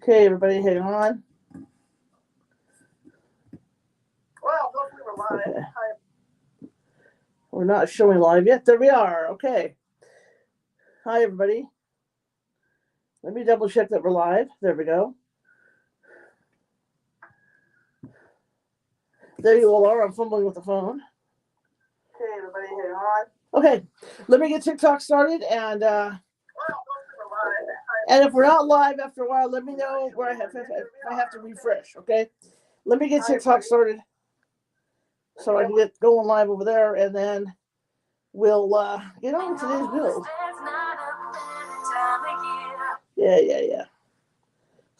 Okay, everybody, hang on. Well, hopefully we're live. Okay. Hi. We're not showing live yet. There we are. Okay. Hi, everybody. Let me double check that we're live. There we go. There you all are. I'm fumbling with the phone. Okay, everybody, hang on. Okay, let me get TikTok started, and Well, hopefully we're live. and if we're not live after a while, let me know where if I have to refresh. Okay, let me get TikTok started so I can get going live over there, and then we'll get on with today's build. Yeah.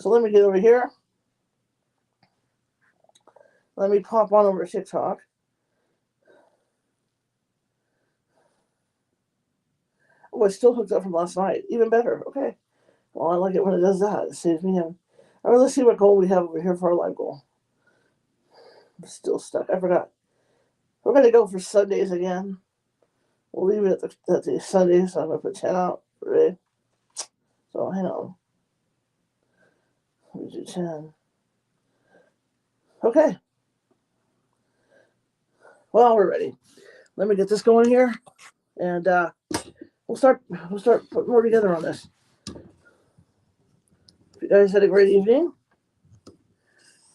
So let me get over here. Let me pop on over to TikTok. Oh, it's still hooked up from last night. Even better. Okay. Well, I like it when it does that. It saves me in. All right, let's see what goal we have over here for our live goal. I'm still stuck. I forgot. We're going to go for Sundays again. We'll leave it at the Sundays. So I'm going to put 10 out for today. So hang on. Let me do 10. Okay. Well, we're ready. Let me get this going here. And we'll start putting more together on this. You guys had a great evening.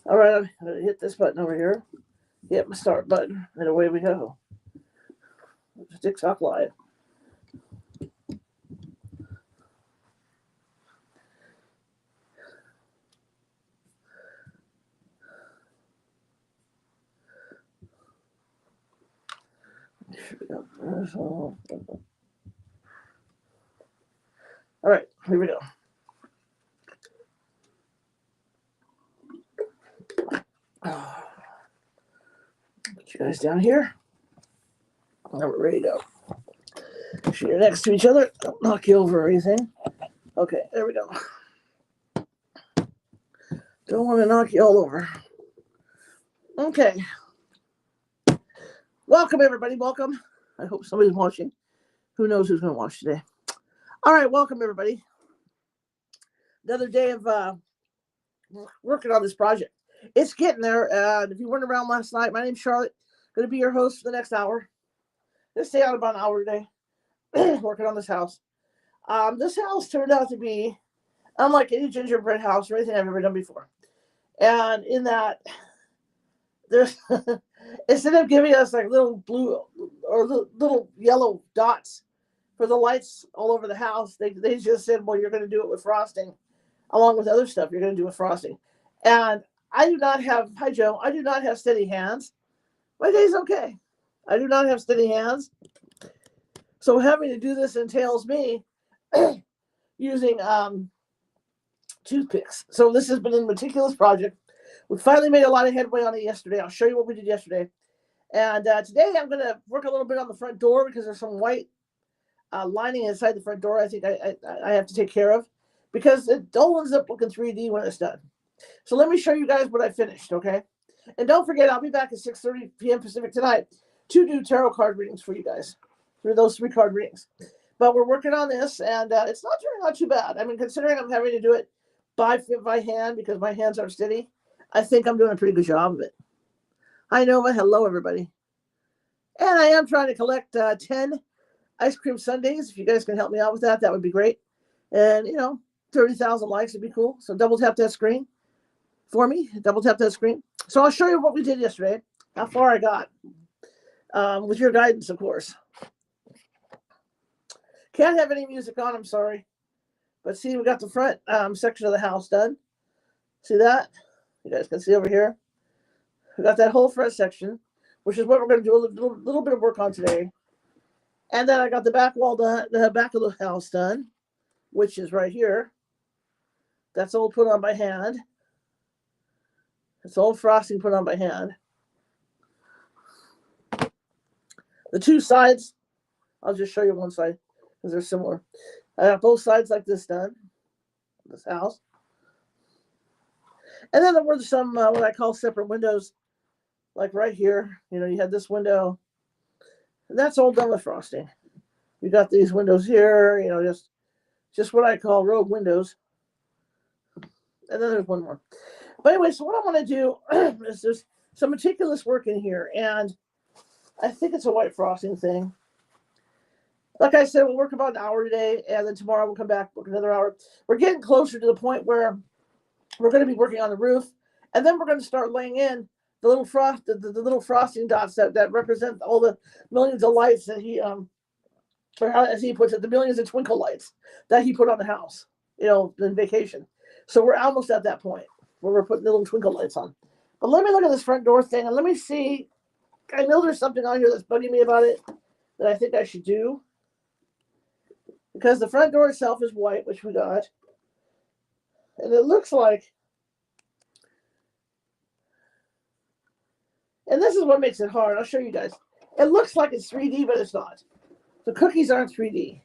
All right, I'm going to hit this button over here. Hit my start button, and away we go. TikTok live. All right, here we go. Put you guys down here. Now we're ready to go. You're next to each other. Don't knock you over or anything. Okay, there we go. Don't want to knock you all over. Okay. Welcome, everybody. Welcome. I hope somebody's watching. Who knows who's going to watch today? All right, welcome, everybody. Another day of working on this project. It's getting there. If you weren't around last night, my name's Charlotte. Going to be your host for the next hour. Let's stay out about an hour today working on this house. This house turned out to be unlike any gingerbread house or anything I've ever done before. And in that, there's instead of giving us like little blue or little yellow dots for the lights all over the house, they just said, well, you're going to do it with frosting along with other stuff you're going to do with frosting. And I do not have, hi Joe, I do not have steady hands. My day's okay. I do not have steady hands. So having to do this entails me using toothpicks. So this has been a meticulous project. We finally made a lot of headway on it yesterday. I'll show you what we did yesterday. And today I'm going to work a little bit on the front door because there's some white lining inside the front door I think I have to take care of because it all ends up looking 3D when it's done. So let me show you guys what I finished, okay? And don't forget, I'll be back at 6:30 p.m. Pacific tonight to do tarot card readings for you guys, through those 3 card readings. But we're working on this, and it's not turning out too bad. I mean, considering I'm having to do it by hand because my hands aren't steady, I think I'm doing a pretty good job of it. Hi, Nova. Hello, everybody. And I am trying to collect 10 ice cream sundaes. If you guys can help me out with that, that would be great. And, 30,000 likes would be cool. So double tap that screen for me. Double tap that screen. So I'll show you what we did yesterday, how far I got, with your guidance, of course. Can't have any music on, I'm sorry. But see, we got the front section of the house done. See that? You guys can see over here. We got that whole front section, which is what we're going to do a little bit of work on today. And then I got the back wall done, the back of the house done, which is right here. That's all put on by hand. It's all frosting put on by hand. The 2 sides, I'll just show you one side because they're similar. I got both sides like this done, this house. And then there were some what I call separate windows, like right here. You had this window, and that's all done with frosting. We got these windows here, just what I call rogue windows. And then there's one more. But anyway, so what I want to do is there's some meticulous work in here, and I think it's a white frosting thing. Like I said, we'll work about an hour today, and then tomorrow we'll come back, work another hour. We're getting closer to the point where we're going to be working on the roof, and then we're going to start laying in the little the little frosting dots that represent all the millions of lights that he or how, as he puts it, the millions of twinkle lights that he put on the house, in vacation. So we're almost at that point where we're putting the little twinkle lights on. But let me look at this front door thing, and let me see. I know there's something on here that's bugging me about it that I think I should do. Because the front door itself is white, which we got. And it looks like, and this is what makes it hard. I'll show you guys. It looks like it's 3D, but it's not. The cookies aren't 3D.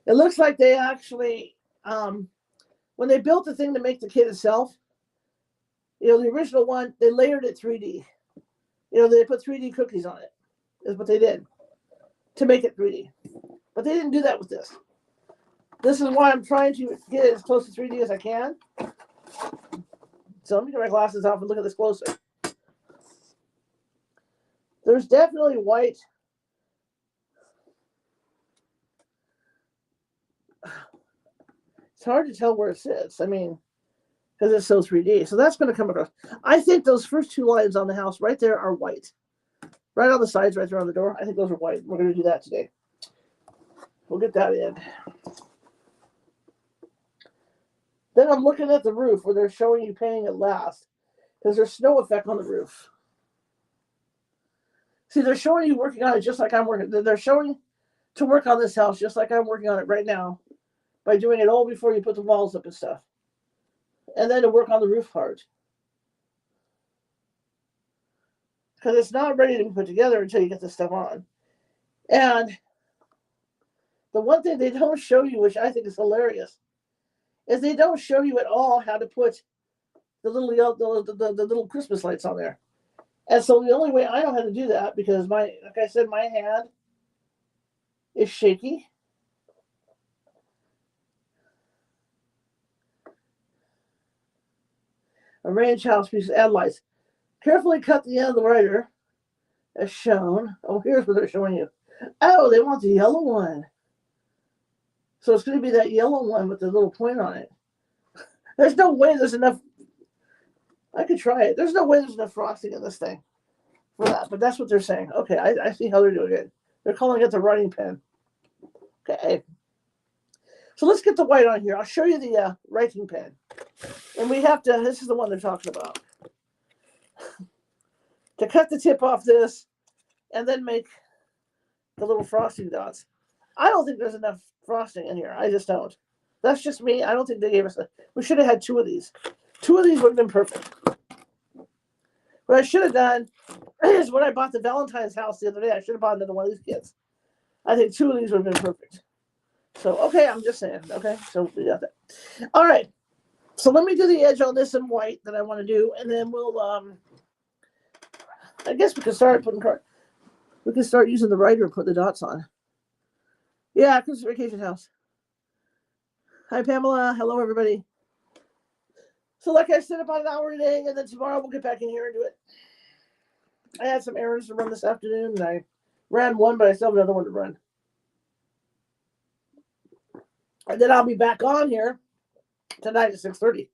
It looks like they actually, when they built the thing to make the kit itself, the original one, they layered it 3D. They put 3D cookies on it, is what they did to make it 3D. But they didn't do that with this. This is why I'm trying to get it as close to 3D as I can. So let me get my glasses off and look at this closer. There's definitely white. It's hard to tell where it sits. I mean, because it's so 3D. So that's going to come across. I think those first two lines on the house right there are white. Right on the sides, right there on the door. I think those are white. We're going to do that today. We'll get that in. Then I'm looking at the roof where they're showing you painting it last because there's snow effect on the roof. See, they're showing you working on it just like I'm working. They're showing to work on this house just like I'm working on it right now by doing it all before you put the walls up and stuff. And then to work on the roof part. Because it's not ready to be put together until you get this stuff on. And the one thing they don't show you, which I think is hilarious, is they don't show you at all how to put the little Christmas lights on there. And so the only way I know how to do that, because like I said, my hand is shaky. A ranch house piece add lights. Carefully cut the end of the writer as shown. Oh, here's what they're showing you. Oh, they want the yellow one. So it's going to be that yellow one with the little point on it. There's no way there's enough. I could try it. There's no way there's enough frosting in this thing for that. But that's what they're saying. Okay, I see how they're doing it. They're calling it the writing pen. Okay. So let's get the white on here. I'll show you the writing pen. And we have to, this is the one they're talking about. To cut the tip off this and then make the little frosting dots. I don't think there's enough frosting in here. I just don't. That's just me. I don't think they gave us we should have had two of these. Two of these would have been perfect. What I should have done is when I bought the Valentine's house the other day, I should have bought another one of these kits. I think two of these would have been perfect. So, okay, I'm just saying. Okay, so we got that. All right. So let me do the edge on this in white that I want to do, and then we'll, I guess we can start putting we can start using the writer and put the dots on. Yeah, Christmas vacation house. Hi, Pamela. Hello, everybody. So like I said, about an hour today, and then tomorrow we'll get back in here and do it. I had some errands to run this afternoon, and I ran one, but I still have another one to run. And then I'll be back on here tonight at 6:30.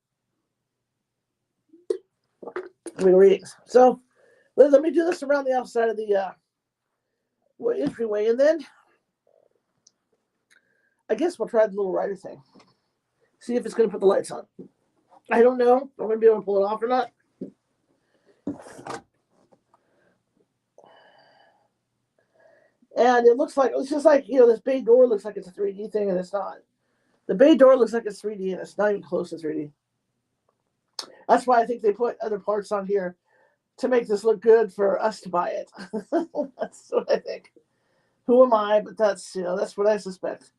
Readings. So let me do this around the outside of the entryway, and then I guess we'll try the little writer thing. See if it's going to put the lights on. I don't know if I'm going to be able to pull it off or not. And it looks like, it's just like, this bay door looks like it's a 3D thing, and it's not. The bay door looks like it's 3D, and it's not even close to 3D. That's why I think they put other parts on here to make this look good for us to buy it. That's what I think. Who am I? But that's, that's what I suspect.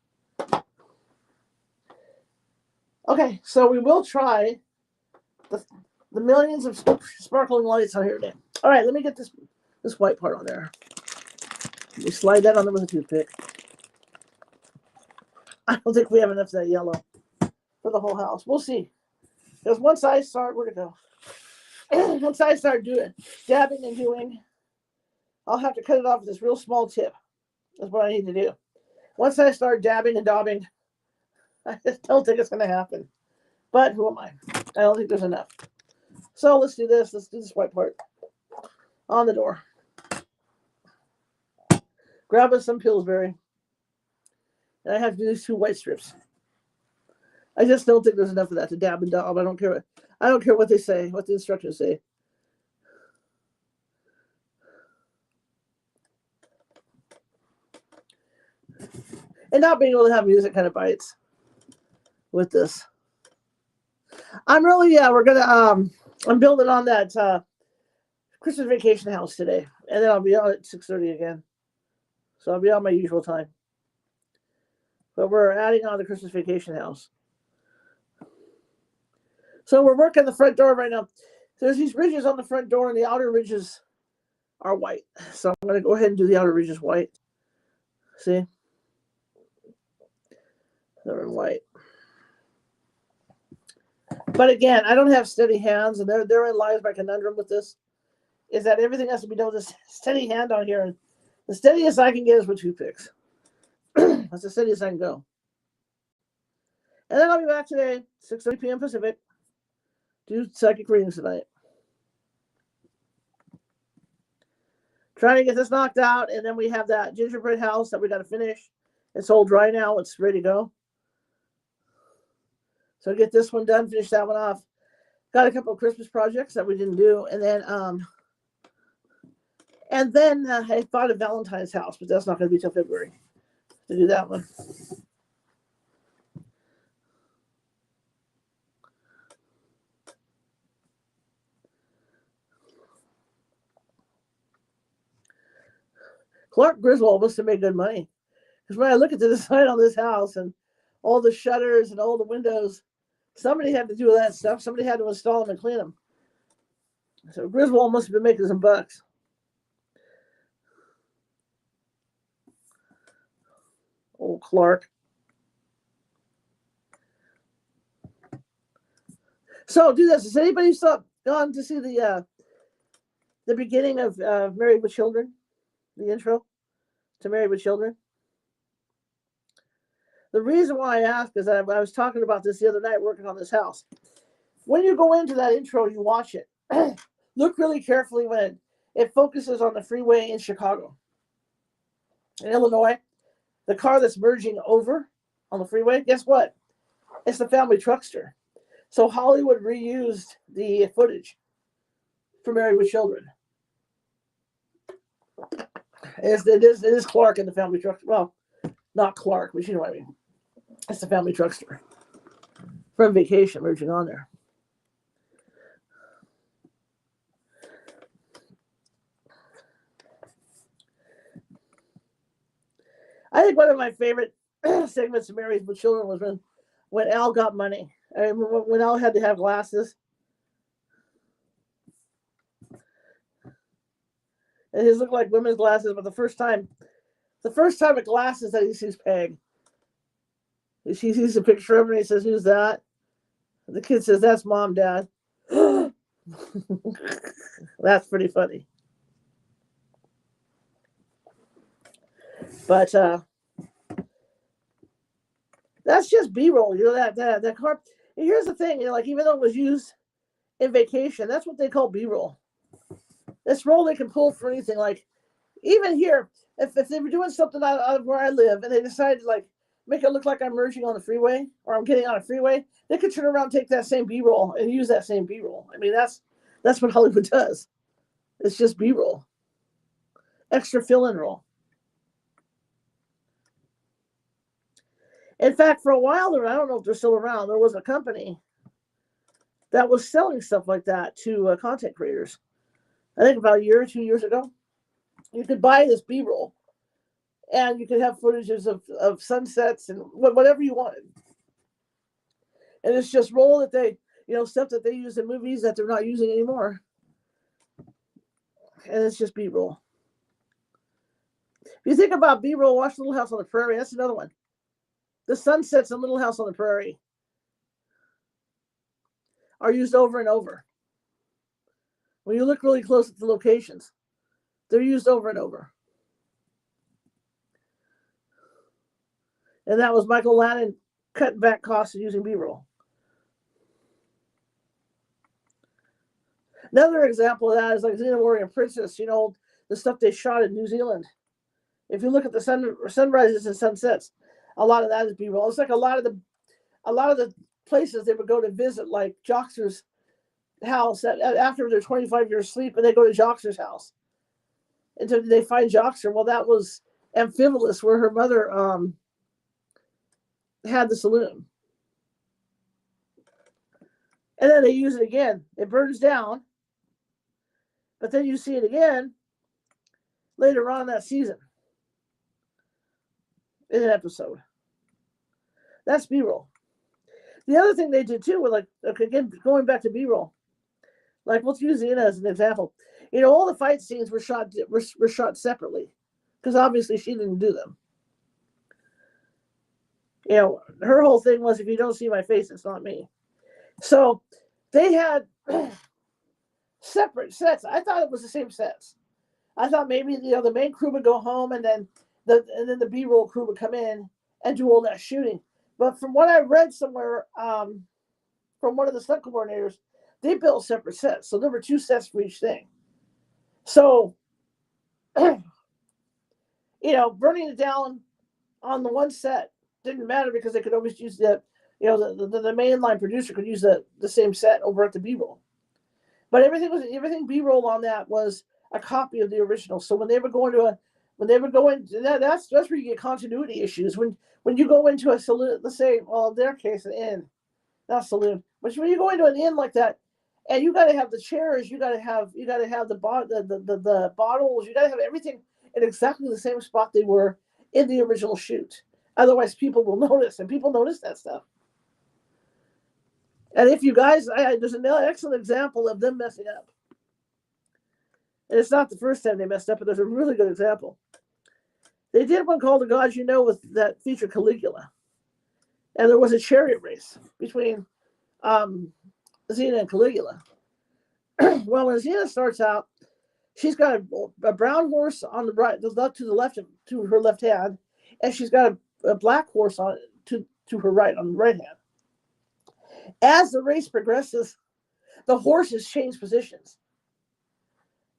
Okay, so we will try the millions of sparkling lights on here today. All right, let me get this white part on there. We slide that on there with a toothpick. I don't think we have enough of that yellow for the whole house. We'll see. Because once I start, where'd it go? Once I start dabbing and doing, I'll have to cut it off with this real small tip. That's what I need to do. Once I start dabbing and daubing, I just don't think it's going to happen. But who am I? I don't think there's enough. So let's do this. Let's do this white part on the door. Grab us some Pillsbury. And I have to do these 2 white strips. I just don't think there's enough of that to dab and daub. I don't care what they say, what the instructions say. And not being able to have music kind of bites with this. I'm really, we're gonna I'm building on that Christmas vacation house today. And then I'll be on at 6:30 again. So I'll be on my usual time. But we're adding on the Christmas vacation house. So we're working the front door right now. There's these ridges on the front door, and the outer ridges are white. So I'm going to go ahead and do the outer ridges white. See? They're in white. But again, I don't have steady hands, and therein lies my conundrum with this, is that everything has to be done with a steady hand on here. And the steadiest I can get is with toothpicks. That's the steadiest I can go. And then I'll be back today, 6:30 p.m. Pacific. Do psychic readings tonight. Trying to get this knocked out, and then we have that gingerbread house that we got to finish. It's all dry now. It's ready to go. So get this one done, finish that one off. Got a couple of Christmas projects that we didn't do, and then I thought of Valentine's house, but that's not going to be till February to do that one. Clark Griswold must have made good money, because when I look at the design on this house and all the shutters and all the windows, somebody had to do that stuff. Somebody had to install them and clean them. So Griswold must have been making some bucks. Old Clark. So do this. Has anybody gone to see the beginning of Married with Children? The intro to Married with Children? The reason why I ask is that I was talking about this the other night working on this house. When you go into that intro, you watch it. Look really carefully when it focuses on the freeway in Chicago. In Illinois, the car that's merging over on the freeway, guess what? It's the family truckster. So Hollywood reused the footage for Married with Children. It is Clark in the family truckster. Well, not Clark, but you know what I mean. It's the family truckster from Vacation merging on there. I think one of my favorite segments of Married with Children was when Al got money. I remember when Al had to have glasses. And his looked like women's glasses, but the first time with glasses that he sees Peg. She sees a picture of her and he says, "Who's that?" And the kid says, "That's Mom, Dad." That's pretty funny. But that's just B-roll, you know, that car. And here's the thing, you know, like even though it was used in Vacation, that's what they call B-roll. This roll they can pull for anything. Like even here, if they were doing something out of where I live and they decided to like make it look like I'm merging on the freeway or I'm getting on a freeway, they could turn around, take that same B-roll and use that same B-roll. I mean, that's what Hollywood does. It's just B-roll. Extra fill-in roll. In fact, for a while there, I don't know if they're still around, there was a company that was selling stuff like that to content creators. I think about a year or 2 years ago. You could buy this B-roll and you could have footages of sunsets and whatever you wanted. And it's just roll that they, you know, stuff that they use in movies that they're not using anymore. And it's just B-roll. If you think about B-roll, watch Little House on the Prairie. That's another one. The sunsets in Little House on the Prairie are used over and over. When you look really close at the locations, they're used over and over. And that was Michael Lannon cutting back costs and using B-roll. Another example of that is like Xena Warrior Princess, the stuff they shot in New Zealand. If you look at the sunrises and sunsets, a lot of that is B-roll. It's like a lot of the places they would go to visit, like Joxer's house after their 25 years sleep, and they go to Joxer's house. And so they find Joxer. Well, that was Amphipolis, where her mother had the saloon. And then they use it again. It burns down, but then you see it again later on that season in an episode. That's B-roll. The other thing they did too, were like, okay, again, going back to B-roll, like let's use Xena as an example. All the fight scenes were shot separately because obviously she didn't do them. Her whole thing was, if you don't see my face, it's not me. So they had separate sets. I thought it was the same sets. I thought maybe the main crew would go home and then the B-roll crew would come in and do all that shooting. But from what I read somewhere, from one of the stunt coordinators, they built separate sets. So there were 2 sets for each thing. So, burning it down on the one set didn't matter because they could always use the mainline producer could use the same set over at the B-roll. But everything B-roll on that was a copy of the original. So when they were going that's where you get continuity issues. When you go into a saloon, let's say, well, in their case, an inn, not saloon, but when you go into an inn like that, and you got to have the chairs, you got to have the bottles, you got to have everything in exactly the same spot they were in the original shoot. Otherwise, people will notice, and people notice that stuff. And if you guys, there's an excellent example of them messing up. And it's not the first time they messed up, but there's a really good example. They did one called The Gods You Know with that featured Caligula. And there was a chariot race between Xena and Caligula. Well, when Xena starts out, she's got a brown horse on the right, to the left, to her left hand, and she's got a black horse to her right, on the right hand. As the race progresses, the horses change positions.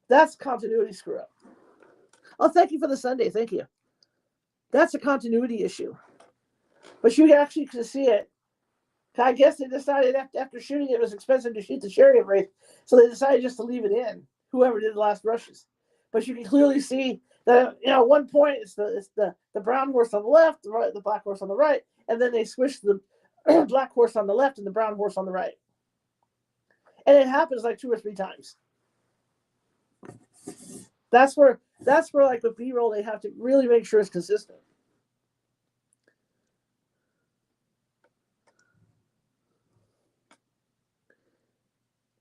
That's continuity screw up. Oh, thank you for the Sunday. Thank you. That's a continuity issue. But you actually can see it. I guess they decided after shooting it was expensive to shoot the chariot race, so they decided just to leave it in, whoever did the last rushes. But you can clearly see that at one point it's the brown horse on the left, the black horse on the right, and then they switched the black horse on the left and the brown horse on the right. And it happens like 2 or 3 times. That's where like with B-roll they have to really make sure it's consistent.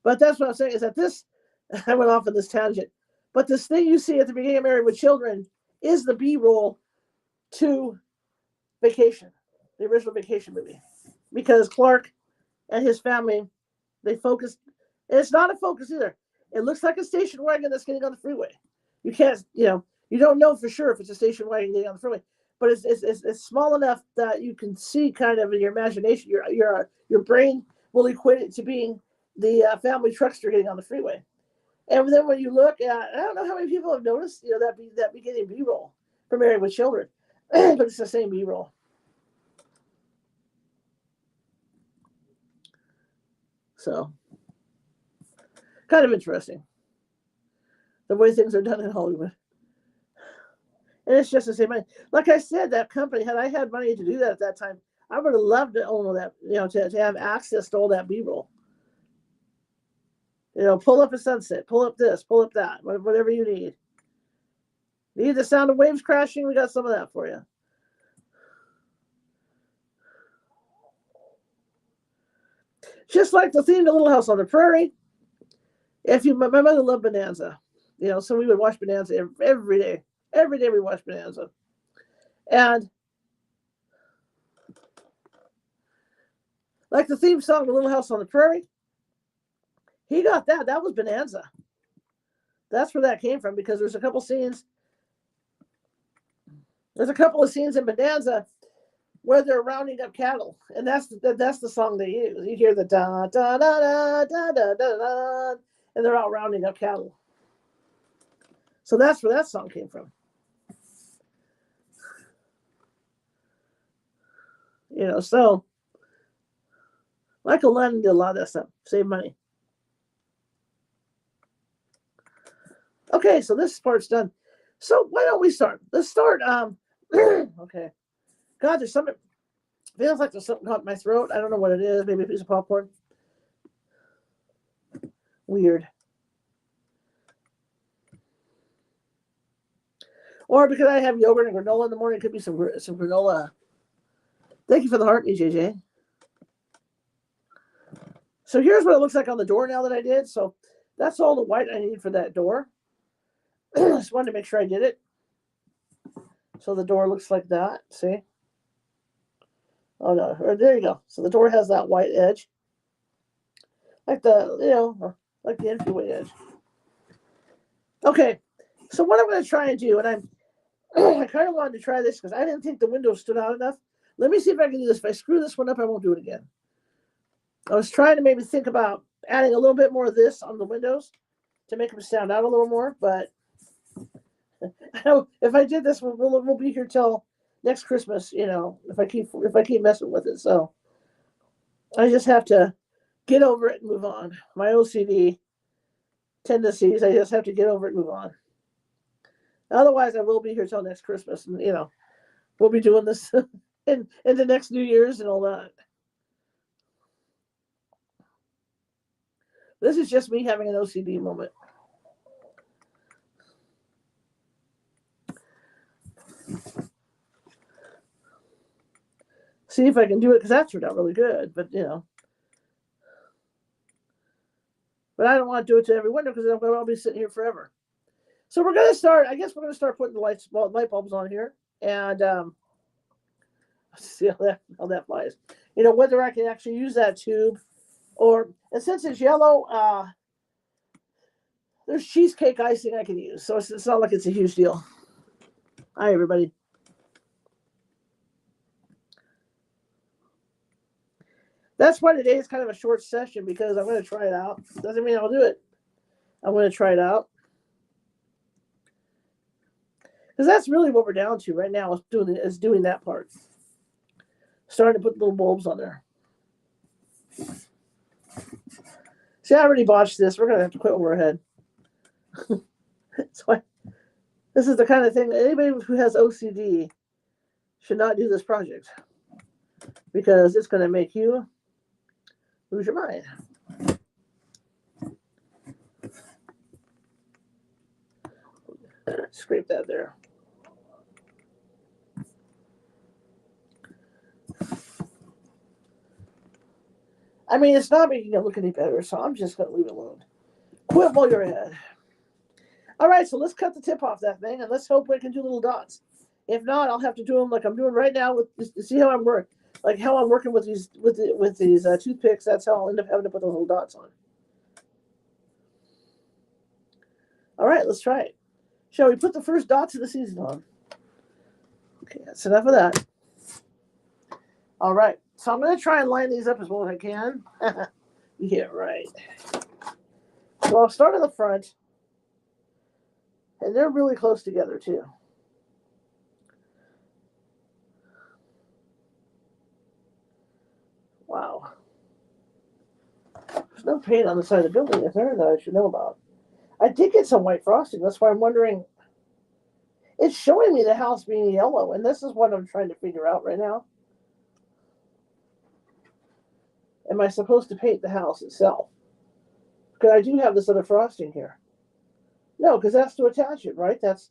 But that's what I'm saying is that this, I went off on this tangent, but this thing you see at the beginning of Married with Children is the B-roll to Vacation, the original Vacation movie. Because Clark and his family, they focused, and it's not a focus either. It looks like a station wagon that's getting on the freeway. You can't, you don't know for sure if it's a station wagon getting on the freeway, but it's small enough that you can see kind of in your imagination, your brain will equate it to being the family truckster getting on the freeway. And then when you look at, I don't know how many people have noticed, that beginning B-roll for Married with Children, but it's the same B-roll. So, kind of interesting, the way things are done in Hollywood. And it's just the same money. Like I said, that company, had I had money to do that at that time, I would have loved to own all that, to have access to all that B-roll. Pull up a sunset, pull up this, pull up that, whatever you need. Need the sound of waves crashing? We got some of that for you. Just like the theme to Little House on the Prairie. My mother loved Bonanza, so we would watch Bonanza every day. Every day we watched Bonanza. And like the theme song to Little House on the Prairie, He got that. That was Bonanza. That's where that came from because there's a couple scenes. There's a couple of scenes in Bonanza where they're rounding up cattle, and that's the song they use. You hear the da da da da da da da da, and they're out rounding up cattle. So that's where that song came from. You know, so Michael Lennon did a lot of that stuff, save money. Okay, so this part's done. So why don't we start? Let's start. Okay. God, there's something. Feels like there's something caught in my throat. I don't know what it is. Maybe a piece of popcorn. Weird. Or because I have yogurt and granola in the morning, it could be some granola. Thank you for the heart, EJJ. So here's what it looks like on the door now that I did. So that's all the white I need for that door. Just wanted to make sure I did it. So the door looks like that. See? Oh no, there you go. So the door has that white edge. Like the, like the entryway edge. Okay. So what I'm going to try and do, and I kind of wanted to try this because I didn't think the window stood out enough. Let me see if I can do this. If I screw this one up, I won't do it again. I was trying to maybe think about adding a little bit more of this on the windows to make them stand out a little more, but if I did this, we'll be here till next Christmas. If I keep messing with it, so I just have to get over it and move on. My OCD tendencies, I just have to get over it and move on. Otherwise, I will be here till next Christmas, and we'll be doing this in the next New Year's and all that. This is just me having an OCD moment. See if I can do it because that turned out really good, but But I don't want to do it to every window because I'm going to be sitting here forever. So we're going to start. I guess we're going to start putting the light bulbs on here, and see how that flies. Whether I can actually use that tube, and since it's yellow, there's cheesecake icing I can use, so it's not like it's a huge deal. Hi, everybody. That's why today is kind of a short session because I'm going to try it out. Doesn't mean I'll do it. I'm going to try it out. Because that's really what we're down to right now is doing that part. Starting to put little bulbs on there. See, I already botched this. We're going to have to quit while we're ahead. So this is the kind of thing that anybody who has OCD should not do this project. Because it's going to make you lose your mind. Scrape that there. I mean, it's not making it look any better, so I'm just going to leave it alone. Quit while you're ahead. All right, so let's cut the tip off that thing, and let's hope we can do little dots. If not, I'll have to do them like I'm doing right now. See how I'm working, like how I'm working with these toothpicks. That's how I'll end up having to put those little dots on. All right, let's try it. Shall we put the first dots of the season on? Okay, that's enough of that. All right, so I'm going to try and line these up as well as I can. Yeah, right. So I'll start at the front, and they're really close together too. Wow. There's no paint on the side of the building, is there, that I should know about? I did get some white frosting. That's why I'm wondering. It's showing me the house being yellow, and this is what I'm trying to figure out right now. Am I supposed to paint the house itself? Because I do have this other frosting here. No, because that's to attach it, right? That's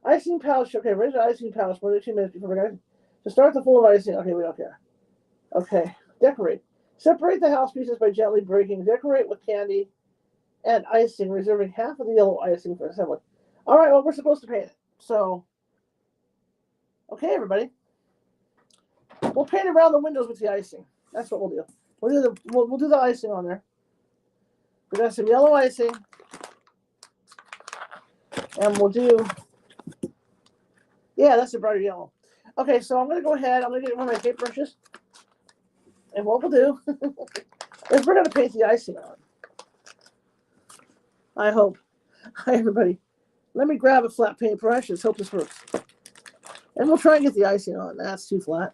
icing pouch. Okay, raise the icing pouch more than 2 minutes before we're going to start the full of icing. Okay, we don't care. Okay, decorate. Separate the house pieces by gently breaking. Decorate with candy and icing, reserving half of the yellow icing for assembly. All right, well, we're supposed to paint it. So, okay, everybody. We'll paint around the windows with the icing. That's what we'll do. We'll do the icing on there. We got some yellow icing. And we'll do, yeah, that's a brighter yellow. Okay, so I'm going to go ahead. I'm going to get one of my paint brushes. And what we'll do is we're going to paint the icing on. I hope. Hi, everybody. Let me grab a flat paintbrush. Let's hope this works. And we'll try and get the icing on. That's too flat.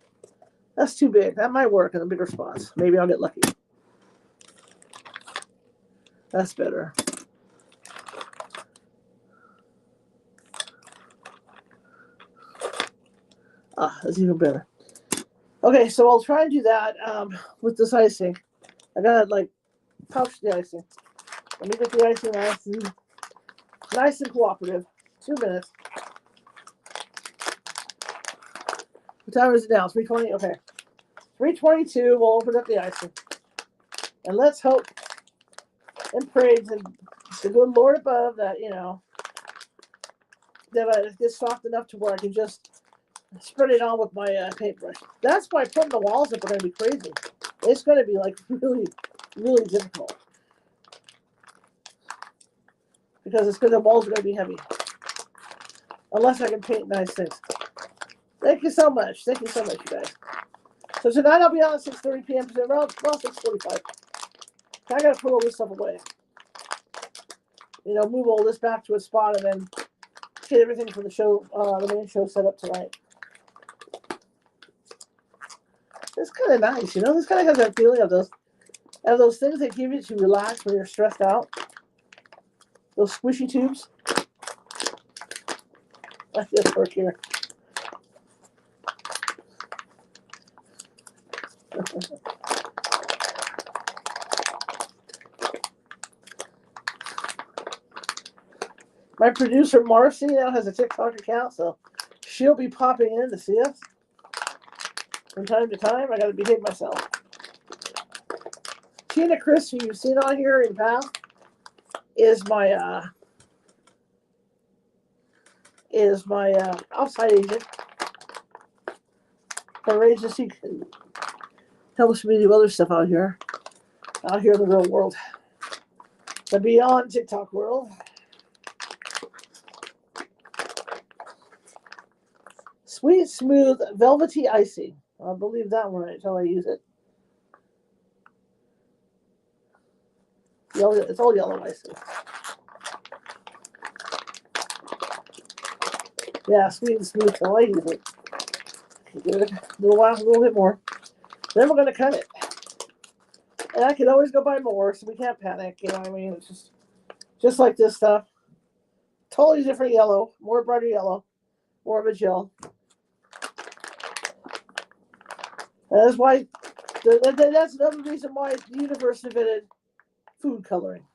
That's too big. That might work in the bigger spots. Maybe I'll get lucky. That's better. Ah, that's even better. Okay, so I'll try and do that with this icing. I gotta like pouch the icing. Let me get the icing nice and cooperative. 2 minutes. What time is it now? 3:20? Okay. 3:22, we'll open up the icing. And let's hope and pray to the good Lord above that, that it gets soft enough to where I can just spread it on with my paintbrush. That's why putting the walls up are going to be crazy. It's going to be like really, really difficult. Because the walls are going to be heavy. Unless I can paint nice things. Thank you so much. Thank you so much, you guys. So tonight I'll be on at 6:30 p.m. Well, 6:45. I got to put all this stuff away. Move all this back to its spot and then get everything for the show, the main show set up tonight. It's kind of nice, This kind of has that feeling of those things that give you to relax when you're stressed out. Those squishy tubes. Let's just work here. My producer Marcy now has a TikTok account, so she'll be popping in to see us from time to time. I got to behave myself. Tina Chris, who you've seen on here in the past, is my outside agent. Her agency can helps me do other stuff out here in the real world, the beyond TikTok world. Sweet, smooth, velvety icing. I'll believe that one until I use it. Yellow, it's all yellow icing. Yeah, sweet and smooth till I use it. Give it a little bit more. Then we're going to cut it. And I can always go buy more, so we can't panic. You know what I mean? It's just like this stuff. Totally different yellow, more brighter yellow, more of a gel. That's why. That's another reason why the universe invented food coloring.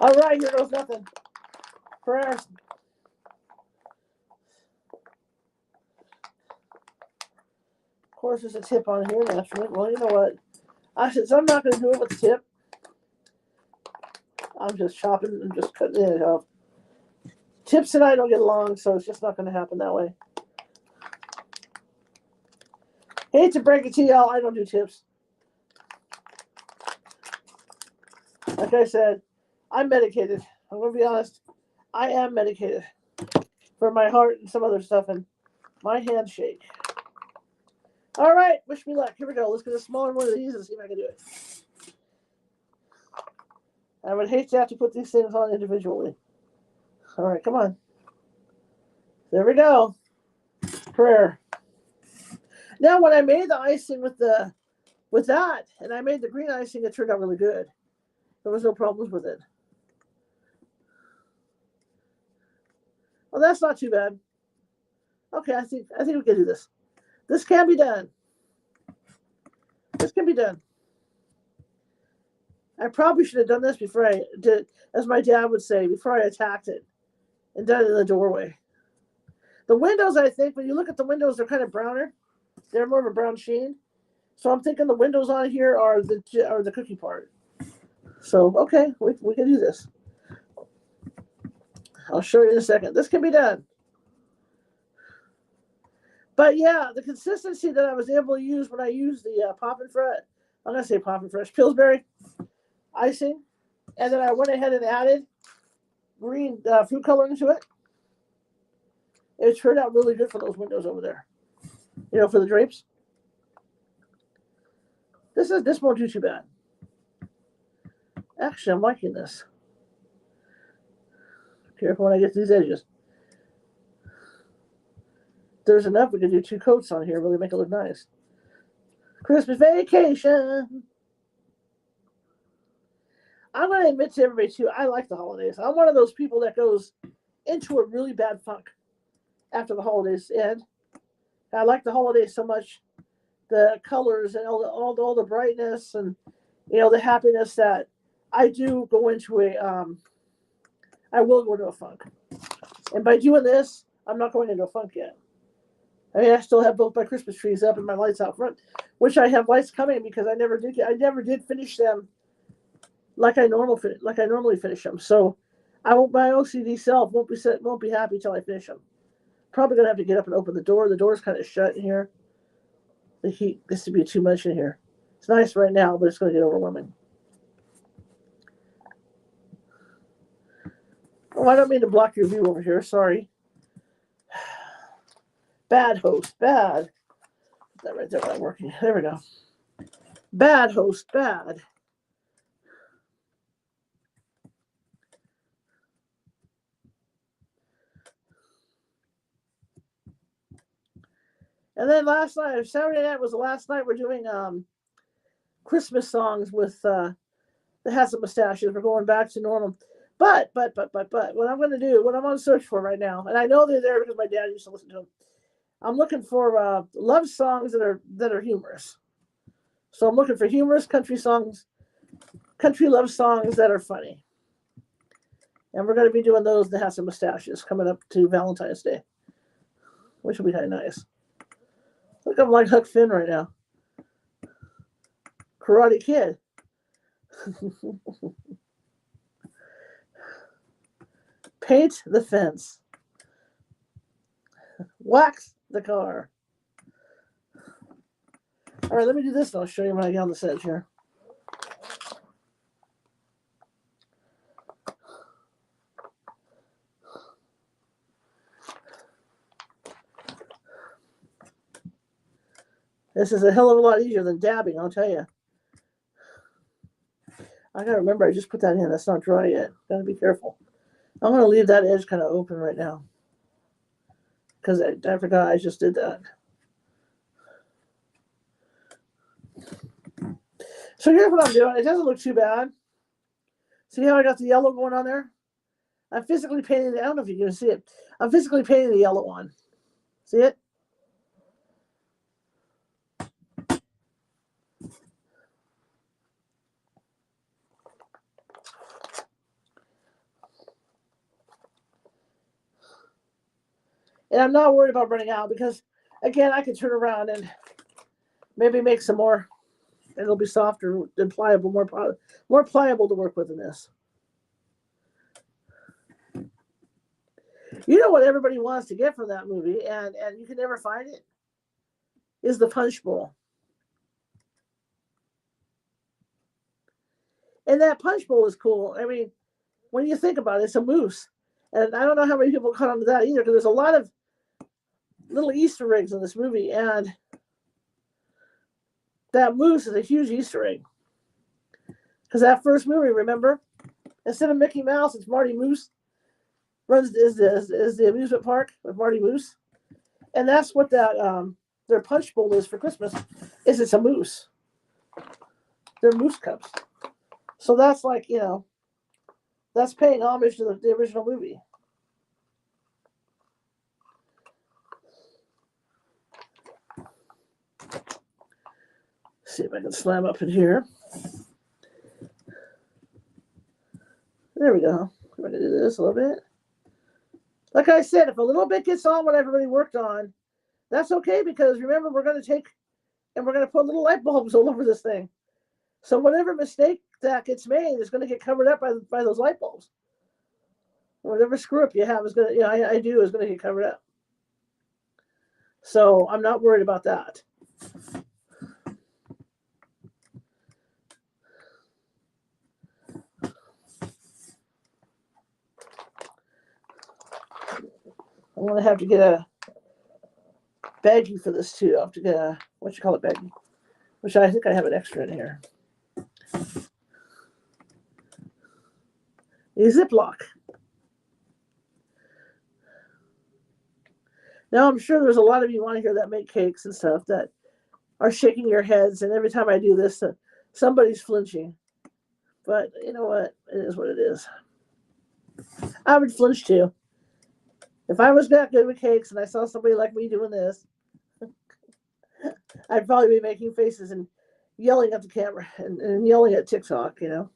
All right, here goes nothing. Prayers. Of course, there's a tip on here naturally. Well, you know what? So I'm not going to do it with the tip. I'm just chopping and just cutting it off. Tips and I don't get along, so it's just not going to happen that way. Hate to break it to y'all, I don't do tips. Like I said, I'm medicated. I'm going to be honest. I am medicated for my heart and some other stuff, and my hands shake. All right, wish me luck. Here we go. Let's get a smaller one of these and see if I can do it. I would hate to have to put these things on individually. All right, come on. There we go. Prayer. Now, when I made the icing with that, and I made the green icing, it turned out really good. There was no problems with it. Well, that's not too bad. Okay, I think we can do this. This can be done. This can be done. I probably should have done this before I did, as my dad would say, before I attacked it and done it in the doorway. The windows, I think, when you look at the windows, they're kind of browner. They're more of a brown sheen. So I'm thinking the windows on here are the cookie part. So, okay, we can do this. I'll show you in a second. This can be done. But yeah, the consistency that I was able to use when I used the pop and fret, I'm going to say Pop and Fresh, Pillsbury icing. And then I went ahead and added green food color into it. It turned out really good for those windows over there. You know, for the drapes. This won't do too bad. Actually, I'm liking this. Careful when I get to these edges. There's enough. We can do 2 coats on here. Really make it look nice. Christmas vacation. I'm going to admit to everybody, too, I like the holidays. I'm one of those people that goes into a really bad funk after the holidays end. I like the holidays so much. The colors and all the brightness and, you know, the happiness that I do go into I will go into a funk. And by doing this, I'm not going into a funk yet. I mean, I still have both my Christmas trees up and my lights out front, which I have lights coming because I never did finish them like I normally finish them. So my OCD self won't be happy till I finish them. Probably gonna have to get up and open the door. The door's kind of shut in here. The heat gets to be too much in here. It's nice right now, but it's going to get overwhelming. Oh, I don't mean to block your view over here. Sorry. Bad host. Bad. Put that right there while I'm working. There we go. Bad host. Bad. And then last night, Saturday night was the last night we're doing Christmas songs with the Hats and Mustaches. We're going back to normal. But what I'm going to do, what I'm on search for right now, and I know they're there because my dad used to listen to them. I'm looking for love songs that are humorous. So I'm looking for humorous country songs, country love songs that are funny. And we're going to be doing those, the Hats and Mustaches, coming up to Valentine's Day, which will be kind of nice. Look, I'm like Huck Finn right now. Karate Kid. Paint the fence. Wax the car. All right, let me do this and I'll show you when I get on the set here. This is a hell of a lot easier than dabbing, I'll tell you. I gotta remember, I just put that in. That's not dry yet. Gotta be careful. I'm gonna leave that edge kind of open right now because I forgot I just did that. So here's what I'm doing. It doesn't look too bad. See how I got the yellow going on there? I'm physically painting it. I don't know if you can see it. I'm physically painting the yellow on. See it? And I'm not worried about running out because, again, I can turn around and maybe make some more. And it'll be softer and pliable, more pliable to work with than this. You know what everybody wants to get from that movie, and you can never find it, is the punch bowl. And that punch bowl is cool. I mean, when you think about it, it's a moose. And I don't know how many people caught on to that either, because there's a lot of little Easter eggs in this movie, and that moose is a huge Easter egg. Because that first movie, remember, instead of Mickey Mouse, it's Marty Moose runs is the amusement park with Marty Moose, and that's what that their punch bowl is for Christmas. Is it's a moose. They're moose cups. So that's like, you know, that's paying homage to the original movie. See if I can slam up in here. There we go. I'm going to do this a little bit. Like I said, if a little bit gets on what everybody worked on, that's okay, because remember, we're going to take and we're going to put little light bulbs all over this thing. So whatever mistake that gets made is going to get covered up by those light bulbs. Whatever screw up you have is going to, I do, is going to get covered up. So I'm not worried about that. I'm going to have to get a baggie for this too. I'll have to get a, what you call it, baggie, which I think I have an extra in here. A Ziploc. Now I'm sure there's a lot of you on here that make cakes and stuff that are shaking your heads, and every time I do this, somebody's flinching. But you know what? It is what it is. I would flinch too. If I was that good with cakes and I saw somebody like me doing this, I'd probably be making faces and yelling at the camera and yelling at TikTok, you know.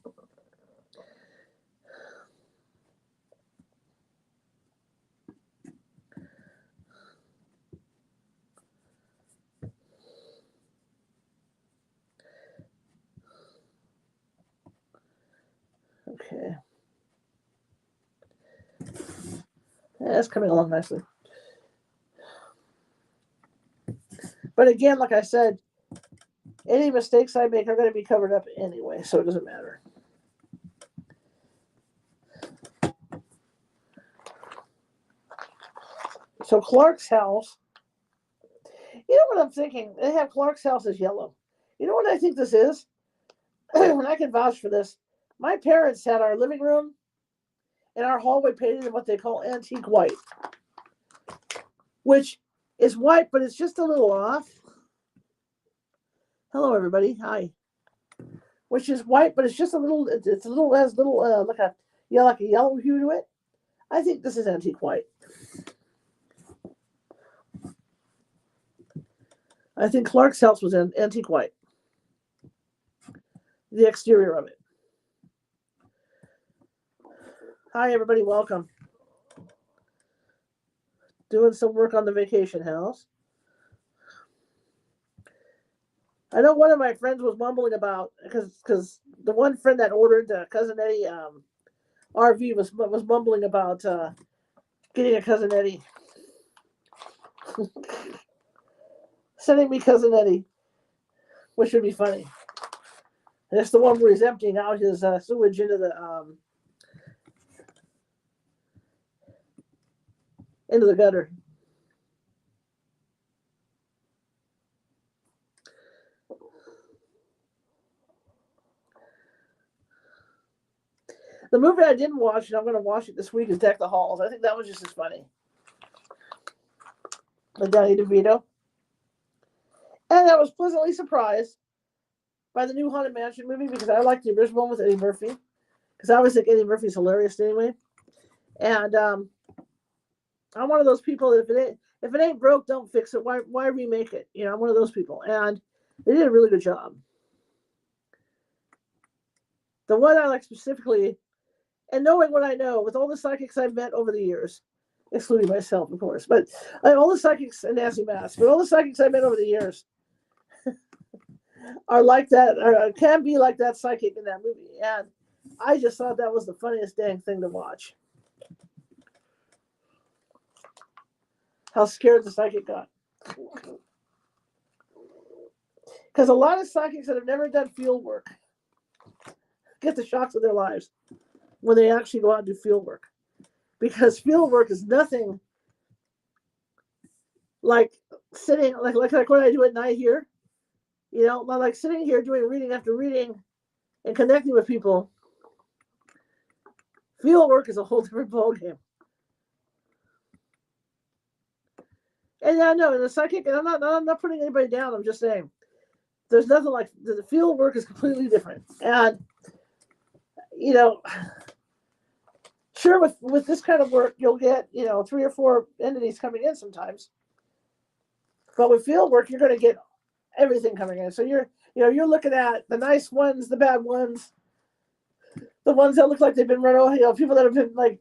Okay. Yeah, that's coming along nicely. But again, like I said, any mistakes I make are going to be covered up anyway, so it doesn't matter. So Clark's house, you know what I'm thinking? They have Clark's house as yellow. You know what I think this is? And I can vouch for this. My parents had our living room and our hallway painted in what they call antique white, which is white, but it's just a little off. Hello, everybody. Hi. Which is white, but it's just a little. It's a little has little like a yellow hue to it. I think this is antique white. I think Clark's house was in antique white. The exterior of it. Hi, everybody. Welcome. Doing some work on the vacation house. I know one of my friends was mumbling about because the one friend that ordered Cousin Eddie RV was mumbling about getting a Cousin Eddie, sending me Cousin Eddie, which would be funny. And it's the one where he's emptying out his sewage into the gutter. The movie I didn't watch, and I'm going to watch it this week, is Deck the Halls. I think that was just as funny. With Danny DeVito. And I was pleasantly surprised by the new Haunted Mansion movie because I like the original one with Eddie Murphy. Because I always think Eddie Murphy's hilarious anyway. And I'm one of those people that if it ain't broke, don't fix it. Why remake it? You know, I'm one of those people. And they did a really good job. The one I like specifically, and knowing what I know, with all the psychics I've met over the years, excluding myself, of course, but all the psychics and Nancy Mass, but all the psychics I've met over the years are like that, or can be like that psychic in that movie. And I just thought that was the funniest dang thing to watch. How scared the psychic got. Because a lot of psychics that have never done field work get the shocks of their lives when they actually go out and do field work. Because field work is nothing like sitting, like what I do at night here. You know, like sitting here doing reading after reading and connecting with people. Field work is a whole different ballgame. And I know, and the psychic, and I'm not putting anybody down, I'm just saying, there's nothing like, the field work is completely different. And, you know, sure, with this kind of work, you'll get, 3 or 4 entities coming in sometimes. But with field work, you're going to get everything coming in. So you're looking at the nice ones, the bad ones, the ones that look like they've been run over, people that have been like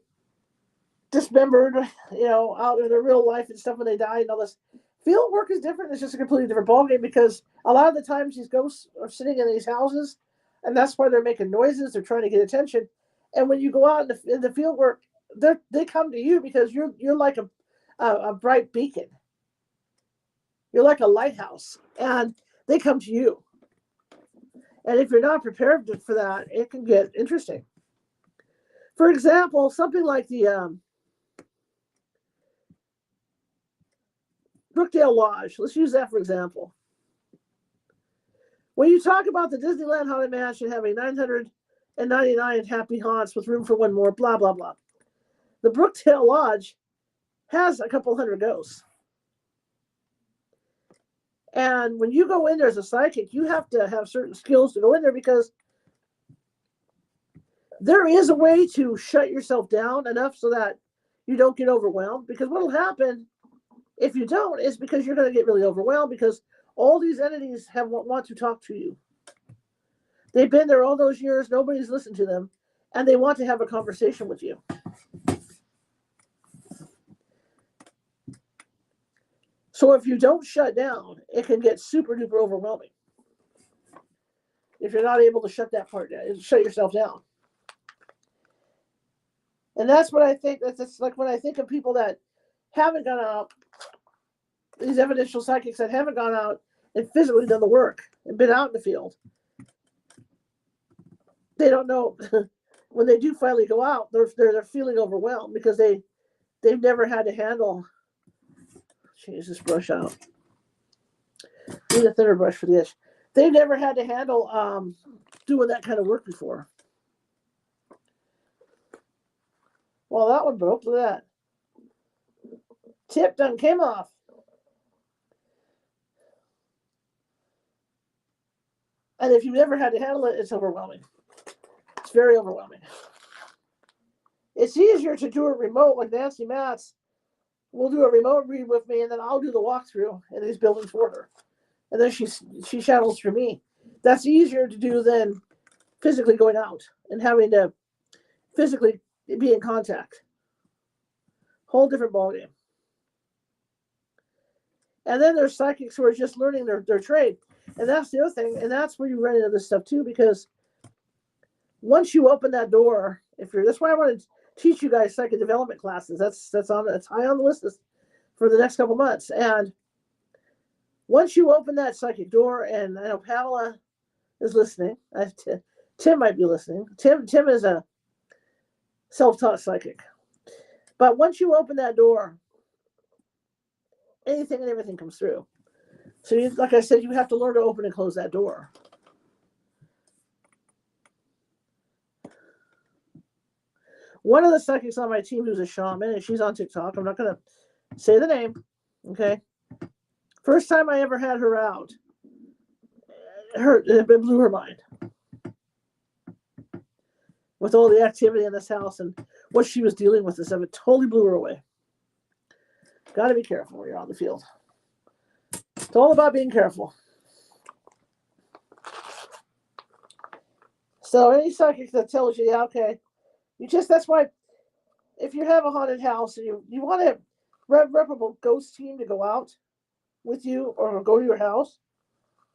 dismembered, out in their real life and stuff when they die and all this. Field work is different. It's just a completely different ballgame because a lot of the times these ghosts are sitting in these houses, and that's why they're making noises. They're trying to get attention. And when you go out in the field work, they come to you because you're like a bright beacon. You're like a lighthouse, and they come to you. And if you're not prepared for that, it can get interesting. For example, something like the Brookdale Lodge. Let's use that for example. When you talk about the Disneyland Haunted Mansion having 999 happy haunts with room for one more, blah, blah, blah. The Brookdale Lodge has a couple hundred ghosts. And when you go in there as a psychic, you have to have certain skills to go in there because there is a way to shut yourself down enough so that you don't get overwhelmed. Because what will happen if you don't is because you're going to get really overwhelmed because all these entities want to talk to you. They've been there all those years. Nobody's listened to them. And they want to have a conversation with you. So if you don't shut down, it can get super duper overwhelming. If you're not able to shut that part down, shut yourself down. And that's what I think. That's like when I think of people that haven't gone out, these evidential psychics that haven't gone out and physically done the work and been out in the field. They don't know when they do finally go out, they're feeling overwhelmed because they've never had to handle. Change this brush out. Need a thinner brush for the edge. They've never had to handle doing that kind of work before. Well, that one broke. Look at that. Tip done came off. And if you've never had to handle it, it's overwhelming. It's very overwhelming. It's easier to do a remote like Nancy Matz. We'll do a remote read with me, and then I'll do the walkthrough in these buildings for her. And then she channels through me. That's easier to do than physically going out and having to physically be in contact. Whole different ballgame. And then there's psychics who are just learning their trade. And that's the other thing. And that's where you run into this stuff too, because once you open that door, that's why I want to teach you guys psychic development classes. That's high on the list for the next couple months. And once you open that psychic door, and I know Pamela is listening. Tim might be listening. Tim is a self-taught psychic. But once you open that door, anything and everything comes through. So like I said, you have to learn to open and close that door. One of the psychics on my team who's a shaman, and she's on TikTok. I'm not going to say the name. Okay. First time I ever had her out, it blew her mind. With all the activity in this house and what she was dealing with and stuff, it totally blew her away. Got to be careful when you're on the field. It's all about being careful. So any psychic that tells you, yeah, okay, that's why if you have a haunted house and you want a reputable ghost team to go out with you or go to your house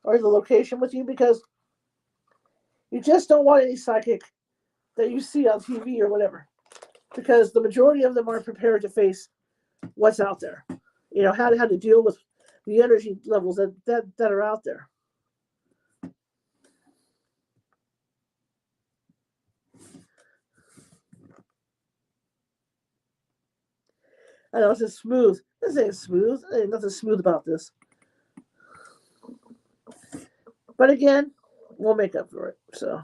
or the location with you, because you just don't want any psychic that you see on TV or whatever, because the majority of them aren't prepared to face what's out there. You know, how to deal with the energy levels that are out there. I know this is smooth. This ain't smooth. There ain't nothing smooth about this. But again, we'll make up for it. So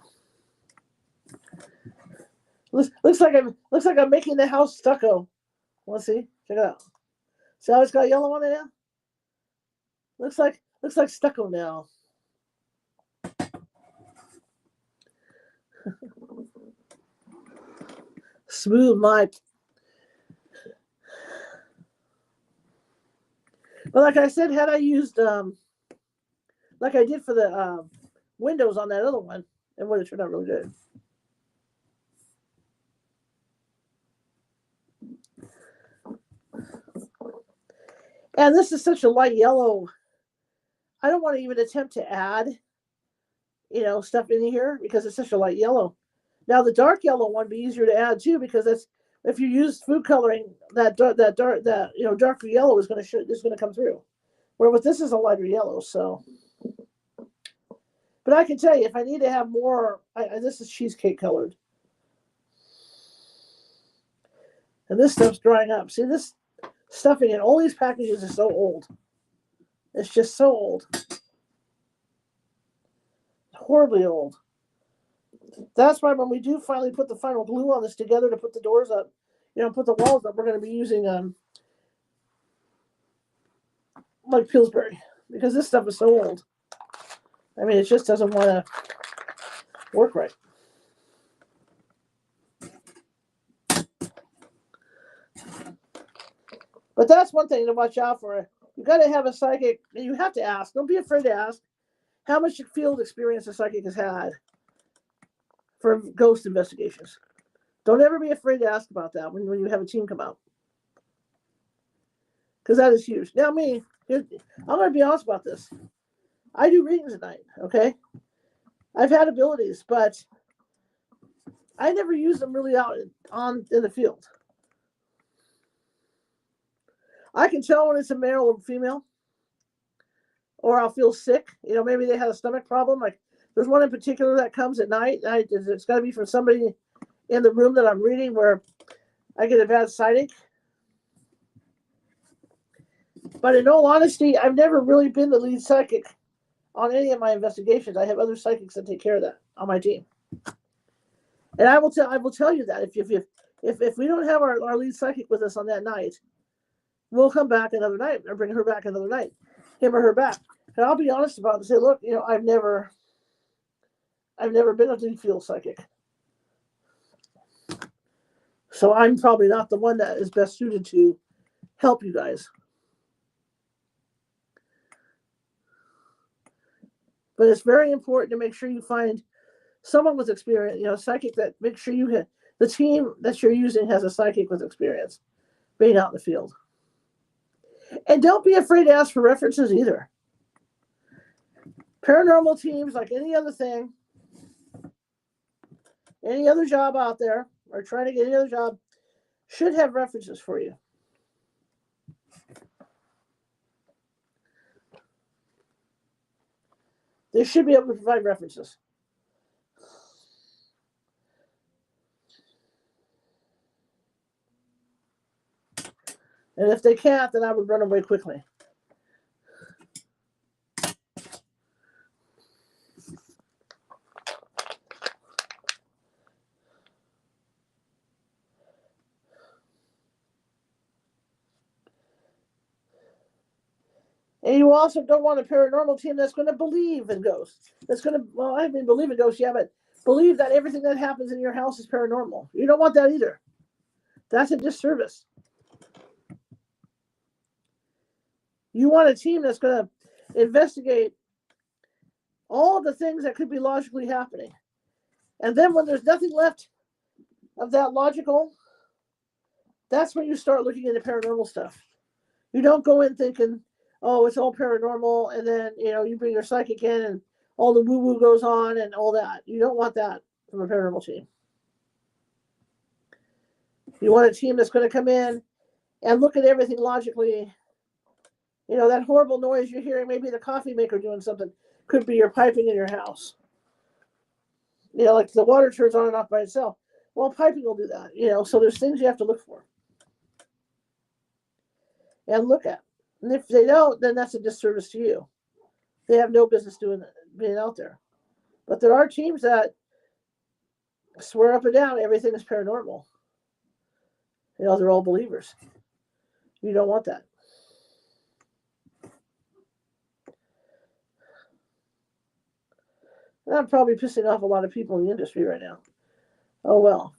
looks like I'm making the house stucco. Let's see. Check it out. See how it's got yellow on it now? Looks like stucco now. Smooth mic. But like I said, had I used like I did for the windows on that other one, it would have turned out really good. And this is such a light yellow. I don't want to even attempt to add, stuff in here because it's such a light yellow. Now the dark yellow one would be easier to add too, because that's, if you use food coloring, that darker yellow is going to come through. Where with this is a lighter yellow, so. But I can tell you, if I need to have more, this is cheesecake colored. And this stuff's drying up. See, this stuffing in all these packages is so old. It's just so old. Horribly old. That's why when we do finally put the final glue on this together to put the doors up, put the walls up, we're going to be using like Pillsbury, because this stuff is so old. I mean, it just doesn't want to work right. But that's one thing to watch out for. You got to have a psychic, and you have to ask. Don't be afraid to ask how much field experience a psychic has had for ghost investigations. Don't ever be afraid to ask about that when you have a team come out, because that is huge. Now, I'm going to be honest about this. I do readings at night, okay? I've had abilities, but I never use them really out in the field. I can tell when it's a male or female, or I'll feel sick. Maybe they had a stomach problem. Like there's one in particular that comes at night. It's got to be from somebody in the room that I'm reading where I get a bad sighting. But in all honesty, I've never really been the lead psychic on any of my investigations. I have other psychics that take care of that on my team. And I will tell you that if we don't have our lead psychic with us on that night, we'll come back another night or bring her back another night, him or her back. And I'll be honest about it and say, look, I've never been a lead field psychic. So I'm probably not the one that is best suited to help you guys. But it's very important to make sure you find someone with experience, psychic, that make sure the team that you're using has a psychic with experience being out in the field. And don't be afraid to ask for references either. Paranormal teams, like any other thing, any other job out there, or trying to get any other job, should have references for you. They should be able to provide references. And if they can't, then I would run away quickly. And you also don't want a paranormal team that's going to believe in ghosts. I mean, believe in ghosts, yeah, but believe that everything that happens in your house is paranormal. You don't want that either. That's a disservice. You want a team that's going to investigate all the things that could be logically happening. And then when there's nothing left of that logical, that's when you start looking into paranormal stuff. You don't go in thinking, oh, it's all paranormal, and then, you bring your psychic in and all the woo-woo goes on and all that. You don't want that from a paranormal team. You want a team that's going to come in and look at everything logically. That horrible noise you're hearing, maybe the coffee maker doing something, could be your piping in your house. Like the water turns on and off by itself. Well, piping will do that, so there's things you have to look for and look at. And if they don't, then that's a disservice to you. They have no business being out there. But there are teams that swear up and down everything is paranormal. They're all believers. You don't want that. And I'm probably pissing off a lot of people in the industry right now. Oh, well.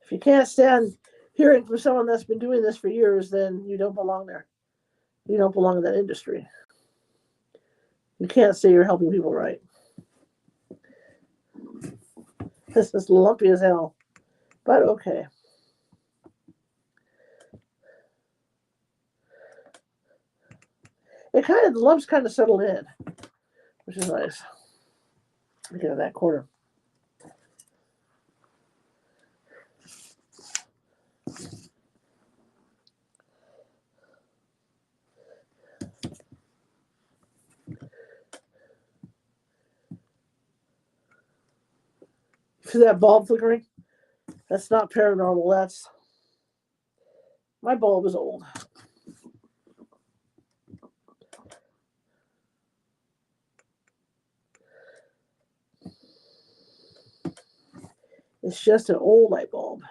If you can't stand hearing from someone that's been doing this for years, then you don't belong there. You don't belong in that industry. You can't say you're helping people right. This is lumpy as hell. But okay. The lumps kind of settled in, which is nice. Look at that corner. See that bulb flickering? That's not paranormal. My bulb is old. It's just an old light bulb.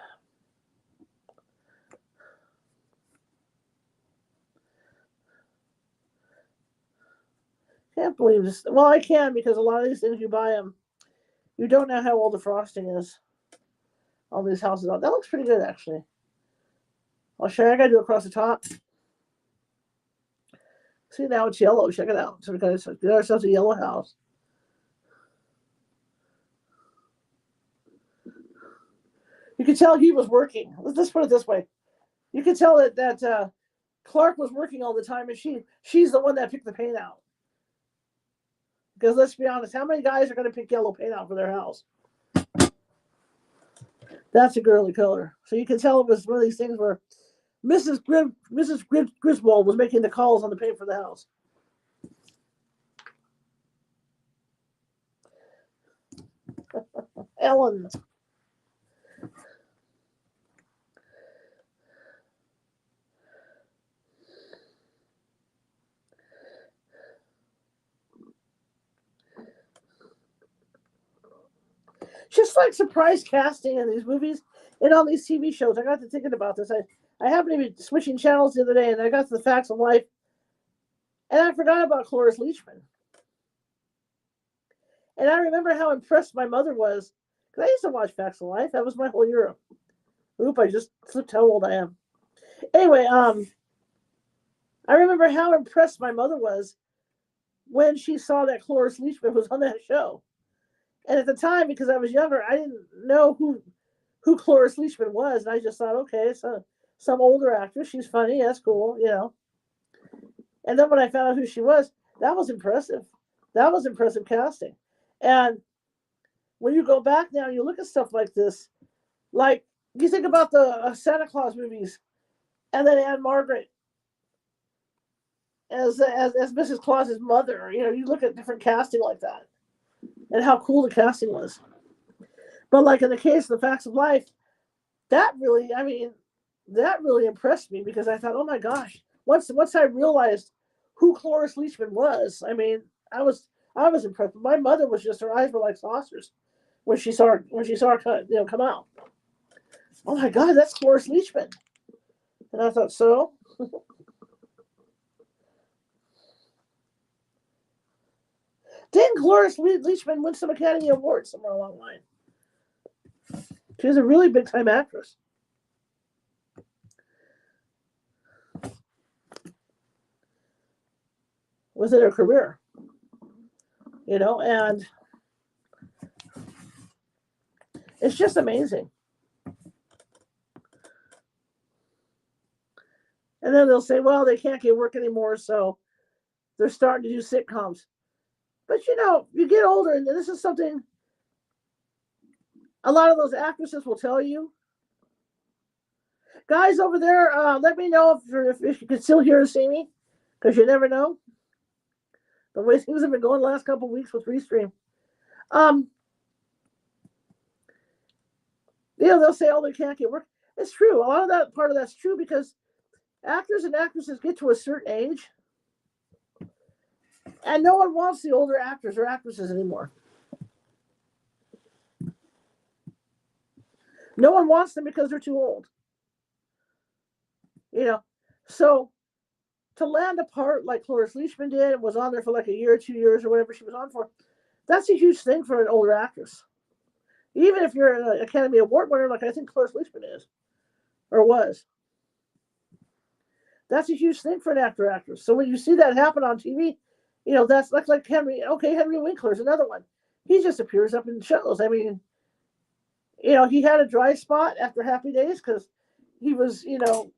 Can't believe this. Well, I can because a lot of these things you buy them, you don't know how old the frosting is. All these houses. That looks pretty good actually. I'll show you. I gotta do it across the top. See now it's yellow. Check it out. So we got ourselves a yellow house. You can tell he was working. Let's put it this way. You can tell that Clark was working all the time, and she's the one that picked the paint out. Because let's be honest, how many guys are going to pick yellow paint out for their house? That's a girly color. So you can tell it was one of these things where Mrs. Griswold was making the calls on the paint for the house. Ellen. Just like surprise casting in these movies and on these TV shows. I got to thinking about this. I happened to be switching channels the other day, and I got to the Facts of Life, and I forgot about Cloris Leachman. And I remember how impressed my mother was, because I used to watch Facts of Life. That was my whole year. Oop, I just slipped how old I am. Anyway, I remember how impressed my mother was when she saw that Cloris Leachman was on that show. And at the time, because I was younger, I didn't know who Cloris Leachman was, and I just thought, okay, so some older actress. She's funny. That's cool, you know. And then when I found out who she was, that was impressive. That was impressive casting. And when you go back now, you look at stuff like this, like you think about the Santa Claus movies, and then Anne Margaret as Mrs. Claus's mother. You know, you look at different casting like that, and how cool the casting was. But like in the case of the Facts of Life, that really impressed me because I thought, oh my gosh, once I realized who Cloris Leachman was, I mean, I was impressed. My mother was just, her eyes were like saucers when she saw her come out. Oh my God, that's Cloris Leachman. And I thought, so? Didn't Cloris Leachman win some Academy Awards somewhere along the line? She was a really big time actress. Within her career. You know, and it's just amazing. And then they'll say, well, they can't get work anymore, so they're starting to do sitcoms. But you know, you get older, and this is something a lot of those actresses will tell you. Guys over there, let me know if you can still hear or see me, because you never know. The way things have been going the last couple of weeks with Restream. You know, they'll say, oh, they can't get work. It's true. A lot of that part of that's true because actors and actresses get to a certain age, and no one wants the older actors or actresses anymore. No one wants them because they're too old. You know, so to land a part like Cloris Leachman did and was on there for like a year or 2 years or whatever she was on for, that's a huge thing for an older actress. Even if you're an Academy Award winner, like I think Cloris Leachman is or was. That's a huge thing for an actor or actress. So when you see that happen on TV, you know, that's like Henry. Okay, Henry Winkler's another one. He just appears up in shows. I mean, you know, he had a dry spot after Happy Days because he was, you know,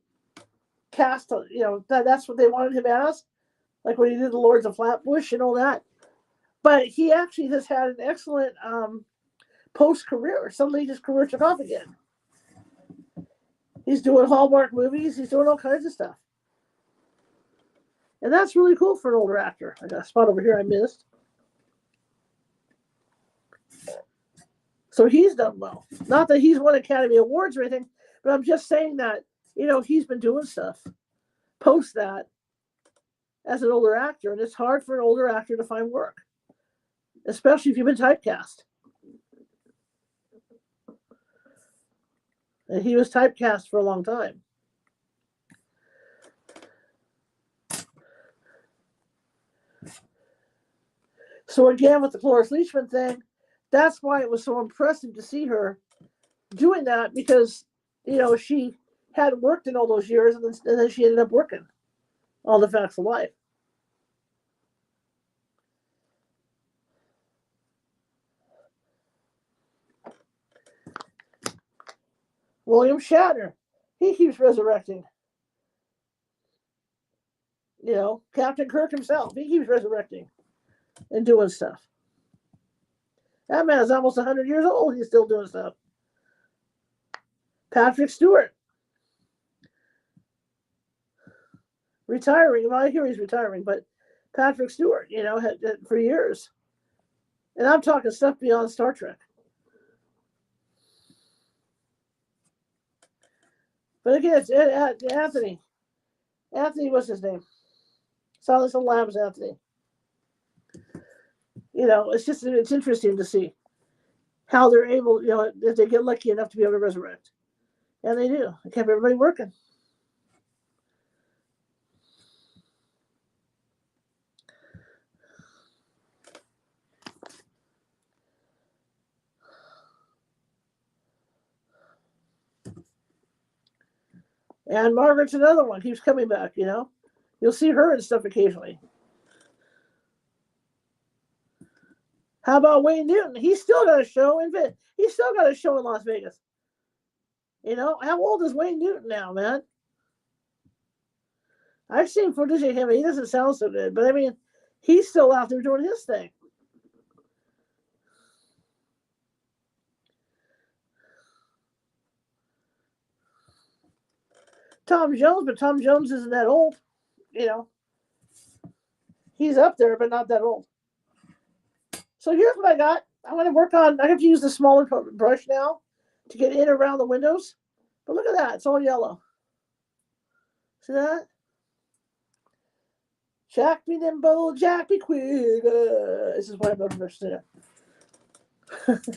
cast. You know, that's what they wanted him as, like when he did the Lords of Flatbush and all that. But he actually has had an excellent post career. Suddenly, his career took off again. He's doing Hallmark movies. He's doing all kinds of stuff. And that's really cool for an older actor. I got a spot over here I missed. So he's done well. Not that he's won Academy Awards or anything, but I'm just saying that he's been doing stuff post that as an older actor, and it's hard for an older actor to find work, especially if you've been typecast. And he was typecast for a long time. So again, with the Cloris Leachman thing, that's why it was so impressive to see her doing that, because she hadn't worked in all those years, and then she ended up working on The Facts of Life. William Shatner, he keeps resurrecting. Captain Kirk himself, he keeps resurrecting and doing stuff. That man is almost 100 years old. He's still doing stuff. Patrick Stewart, retiring. Well, I hear he's retiring, but Patrick Stewart, had for years. And I'm talking stuff beyond Star Trek. But again, it's Anthony. Anthony, what's his name? Silence of the Lambs, Anthony. It's interesting to see how they're able, if they get lucky enough to be able to resurrect. And they do. They kept everybody working. And Margaret's another one, keeps coming back, You'll see her and stuff occasionally. How about Wayne Newton? He's still got a show in Las Vegas. How old is Wayne Newton now, man? I've seen footage of him. He doesn't sound so good, but I mean, he's still out there doing his thing. Tom Jones, but Tom Jones isn't that old. He's up there, but not that old. So here's what I got. I'm going to work on, I have to use the smaller brush now to get in around the windows. But look at that. It's all yellow. See that? Jack be nimble, Jack be quick. This is why I'm not interested in it.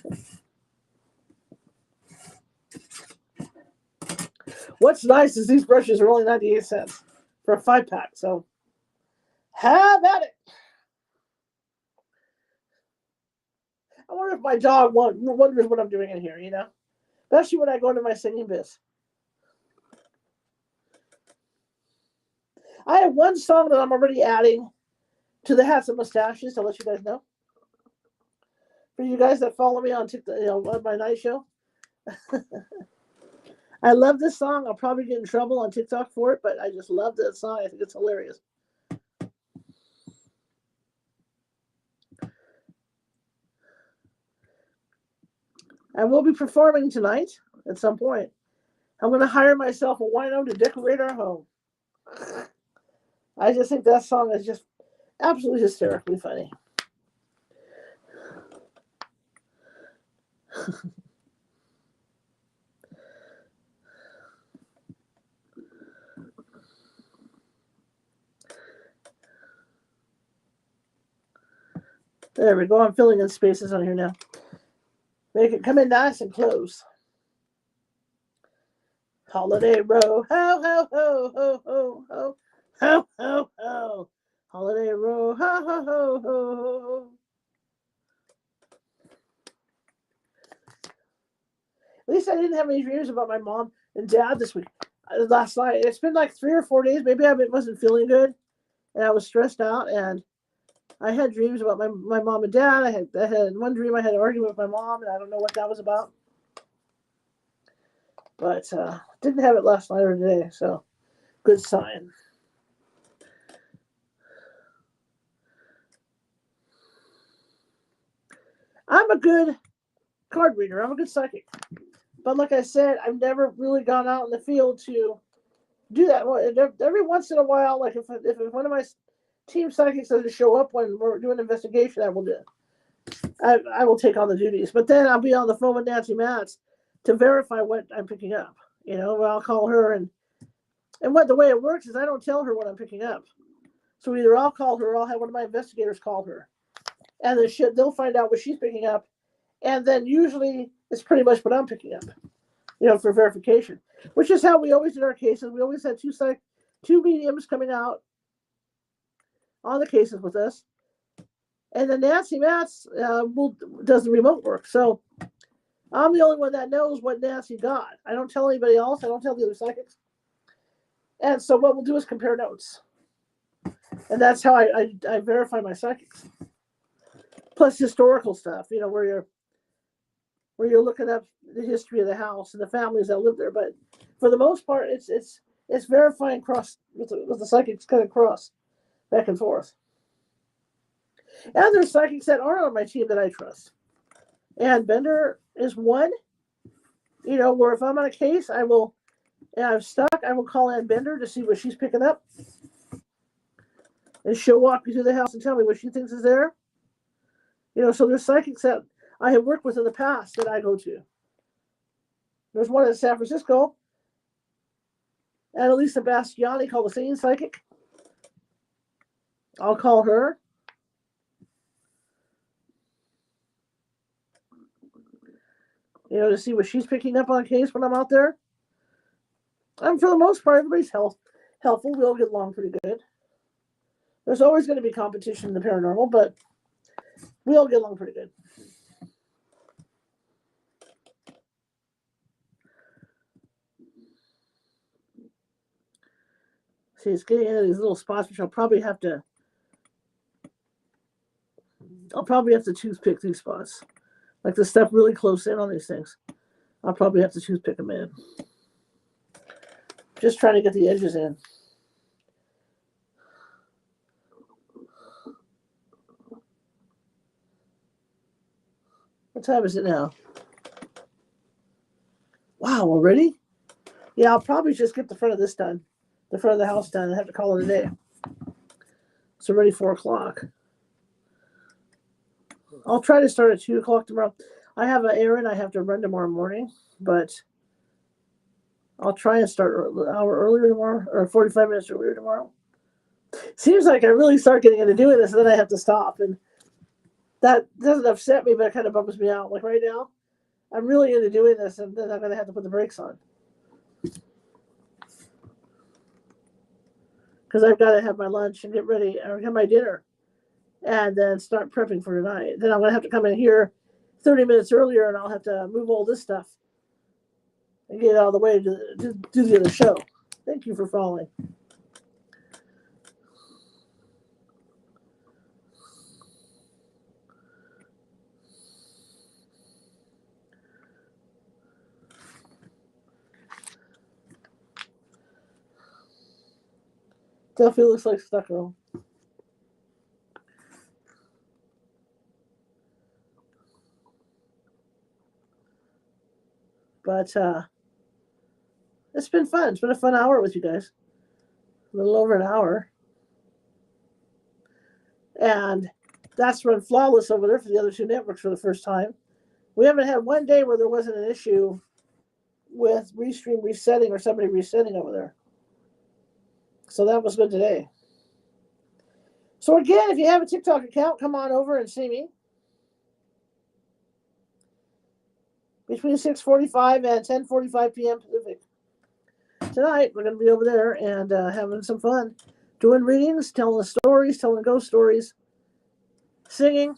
What's nice is these brushes are only 98 cents for a 5-pack. So have at it. I wonder if my dog wonders what I'm doing in here, Especially when I go into my singing biz. I have one song that I'm already adding to the Hats and Mustaches to let you guys know. For you guys that follow me on TikTok, on my night show. I love this song. I'll probably get in trouble on TikTok for it, but I just love that song. I think it's hilarious. I will be performing tonight at some point. I'm going to hire myself a wino to decorate our home. I just think that song is just absolutely hysterically funny. There we go. I'm filling in spaces on here now. Make it come in nice and close. Holiday row, ho, ho, ho, ho, ho, ho, ho, ho, ho. Holiday row, ho, ho, ho, ho, ho. At least I didn't have any dreams about my mom and dad this week. Last night, it's been like 3 or 4 days. Maybe I wasn't feeling good, and I was stressed out, and I had dreams about my mom and dad. I had one dream. I had an argument with my mom, and I don't know what that was about. But didn't have it last night or today, so good sign. I'm a good card reader. I'm a good psychic. But like I said, I've never really gone out in the field to do that. Every once in a while, like if one of my team psychics doesn't show up when we're doing an investigation, I will do it. I will take on the duties. But then I'll be on the phone with Nancy Matz to verify what I'm picking up. I'll call her and And the way it works is I don't tell her what I'm picking up. So either I'll call her or I'll have one of my investigators call her. And then they'll find out what she's picking up. And then usually it's pretty much what I'm picking up, for verification, which is how we always did our cases. We always had two mediums coming out on the cases with us. And then Nancy Matz does the remote work. So I'm the only one that knows what Nancy got. I don't tell anybody else. I don't tell the other psychics. And so what we'll do is compare notes. And that's how I verify my psychics. Plus historical stuff, where you're looking up the history of the house and the families that live there. But for the most part, it's verifying cross with the psychics kind of cross back and forth. And there's psychics that aren't on my team that I trust. And Bender is one, where if I'm on a case, and I'm stuck, I will call Ann Bender to see what she's picking up. And she'll walk me through the house and tell me what she thinks is there. So there's psychics that I have worked with in the past that I go to. There's one in San Francisco, Annalisa Bastiani, called the Sane Psychic. I'll call her. To see what she's picking up on a case when I'm out there. And for the most part, everybody's helpful. We all get along pretty good. There's always going to be competition in the paranormal, but we all get along pretty good. See, it's getting into these little spots, which I'll probably have to toothpick these spots. Like the stuff really close in on these things. I'll probably have to toothpick them in. Just trying to get the edges in. What time is it now? Wow, already? Yeah, I'll probably just get the front of this done. The front of the house done and have to call it a day. It's already 4 o'clock. I'll try to start at 2 o'clock tomorrow. I have an errand I have to run tomorrow morning, but I'll try and start an hour earlier tomorrow, or 45 minutes earlier tomorrow. Seems like I really start getting into doing this, and then I have to stop. And that doesn't upset me, but it kind of bums me out. Like right now, I'm really into doing this, and then I'm going to have to put the brakes on. Because I've got to have my lunch and get ready, or have my dinner, and then start prepping for tonight. Then I'm going to have to come in here 30 minutes earlier, and I'll have to move all this stuff and get it out of the way to do the other show. Thank you for following. Definitely looks like stucco. But it's been fun. It's been a fun hour with you guys. A little over an hour. And that's run flawless over there for the other two networks for the first time. We haven't had one day where there wasn't an issue with Restream resetting or somebody resetting over there. So that was good today. So again, if you have a TikTok account, come on over and see me. Between 6:45 and 10:45 p.m. Pacific. Tonight, we're going to be over there and having some fun. Doing readings, telling stories, telling ghost stories, singing,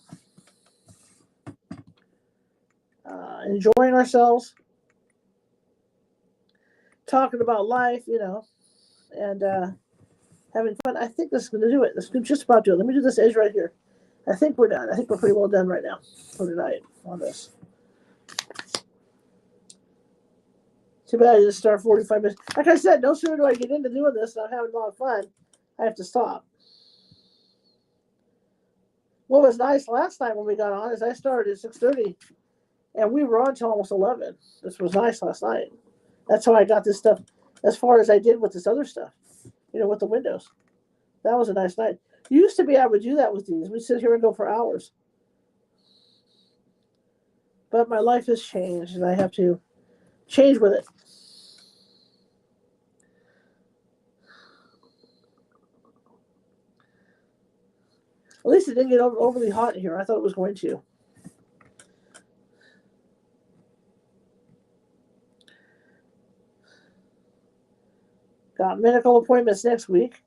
enjoying ourselves, talking about life, and having fun. I think this is going to do it. This is just about to do it. Let me do this edge right here. I think we're done. I think we're pretty well done right now for tonight on this. Too bad I just start 45 minutes. Like I said, no sooner do I get into doing this and I'm having a lot of fun, I have to stop. What was nice last night when we got on is I started at 6:30 and we were on till almost 11. This was nice last night. That's how I got this stuff as far as I did with this other stuff, with the windows. That was a nice night. Used to be I would do that with these. We'd sit here and go for hours. But my life has changed and I have to change with it. At least it didn't get overly hot in here. I thought it was going to. Got medical appointments next week.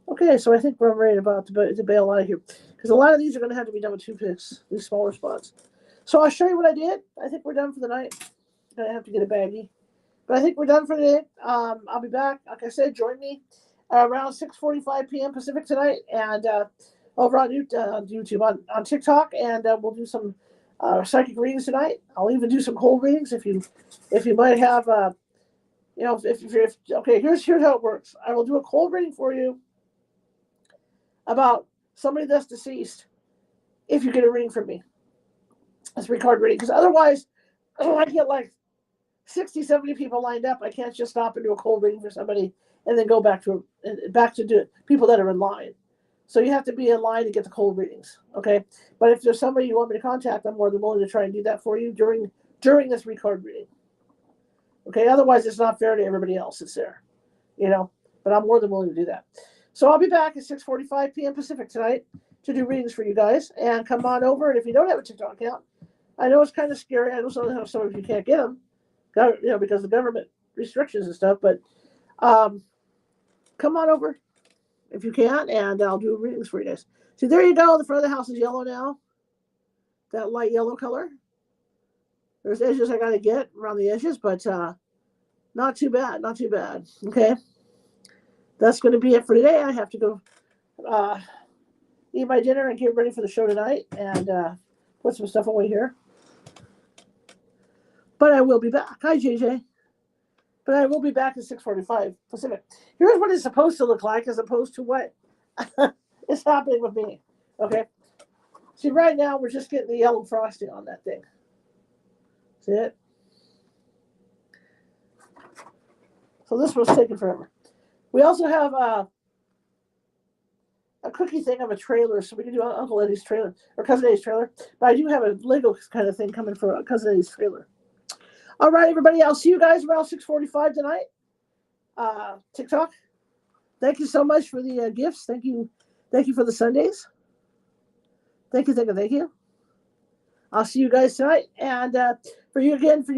Okay, so I think we're ready about to bail out of here. Because a lot of these are going to have to be done with toothpicks, these smaller spots. So I'll show you what I did. I think we're done for the night. I'm going to have to get a baggie. But I think we're done for the day. I'll be back. Like I said, join me around 6:45 p.m. Pacific tonight. And over on YouTube, on TikTok. And we'll do some psychic readings tonight. I'll even do some cold readings if you might have, if okay, here's how it works. I will do a cold reading for you about somebody that's deceased if you get a reading from me. A 3-card reading. Because otherwise, I get like 60, 70 people lined up. I can't just stop and do a cold reading for somebody and then go back to do people that are in line. So you have to be in line to get the cold readings. Okay. But if there's somebody you want me to contact, I'm more than willing to try and do that for you during the 3-card reading. Okay. Otherwise, it's not fair to everybody else that's there. But I'm more than willing to do that. So I'll be back at 6:45 p.m. Pacific tonight to do readings for you guys. And come on over. And if you don't have a TikTok account, I know it's kind of scary. I know some of you can't get them, because of government restrictions and stuff. But come on over if you can, and I'll do readings for you guys. See, there you go. The front of the house is yellow now. That light yellow color. There's edges I got to get around the edges, but not too bad. Not too bad. Okay. That's going to be it for today. I have to go eat my dinner and get ready for the show tonight and put some stuff away here. But I will be back. Hi, JJ. But I will be back at 6:45 Pacific. Here's what it's supposed to look like as opposed to what is happening with me. Okay. See, right now we're just getting the yellow frosting on that thing. See it? So this was taking forever. We also have a cookie thing of a trailer, so we can do Uncle Eddie's trailer or Cousin Eddie's trailer. But I do have a Lego kind of thing coming for Cousin Eddie's trailer. All right, everybody. I'll see you guys around 6:45 tonight. TikTok. Thank you so much for the gifts. Thank you for the Sundays. Thank you. I'll see you guys tonight. And for you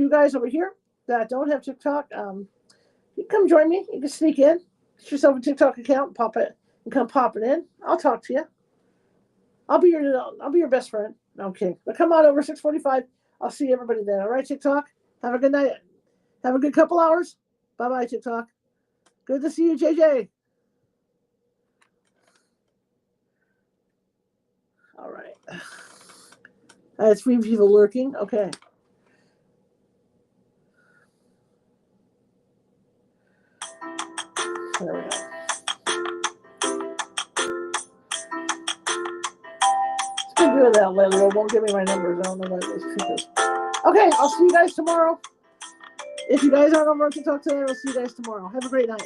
guys over here that don't have TikTok, you come join me. You can sneak in, get yourself a TikTok account, pop it, and come popping in. I'll talk to you. I'll be your best friend. Okay, but come on over 6:45. I'll see everybody then. All right, TikTok. Have a good night. Have a good couple hours. Bye-bye, TikTok. Good to see you, JJ. All right. I had 3 people lurking. Okay. There we go. It's been doing that lately. It won't give me my numbers. I don't know why it was. Okay, I'll see you guys tomorrow. If you guys aren't over on TikTok today, I'll see you guys tomorrow. Have a great night.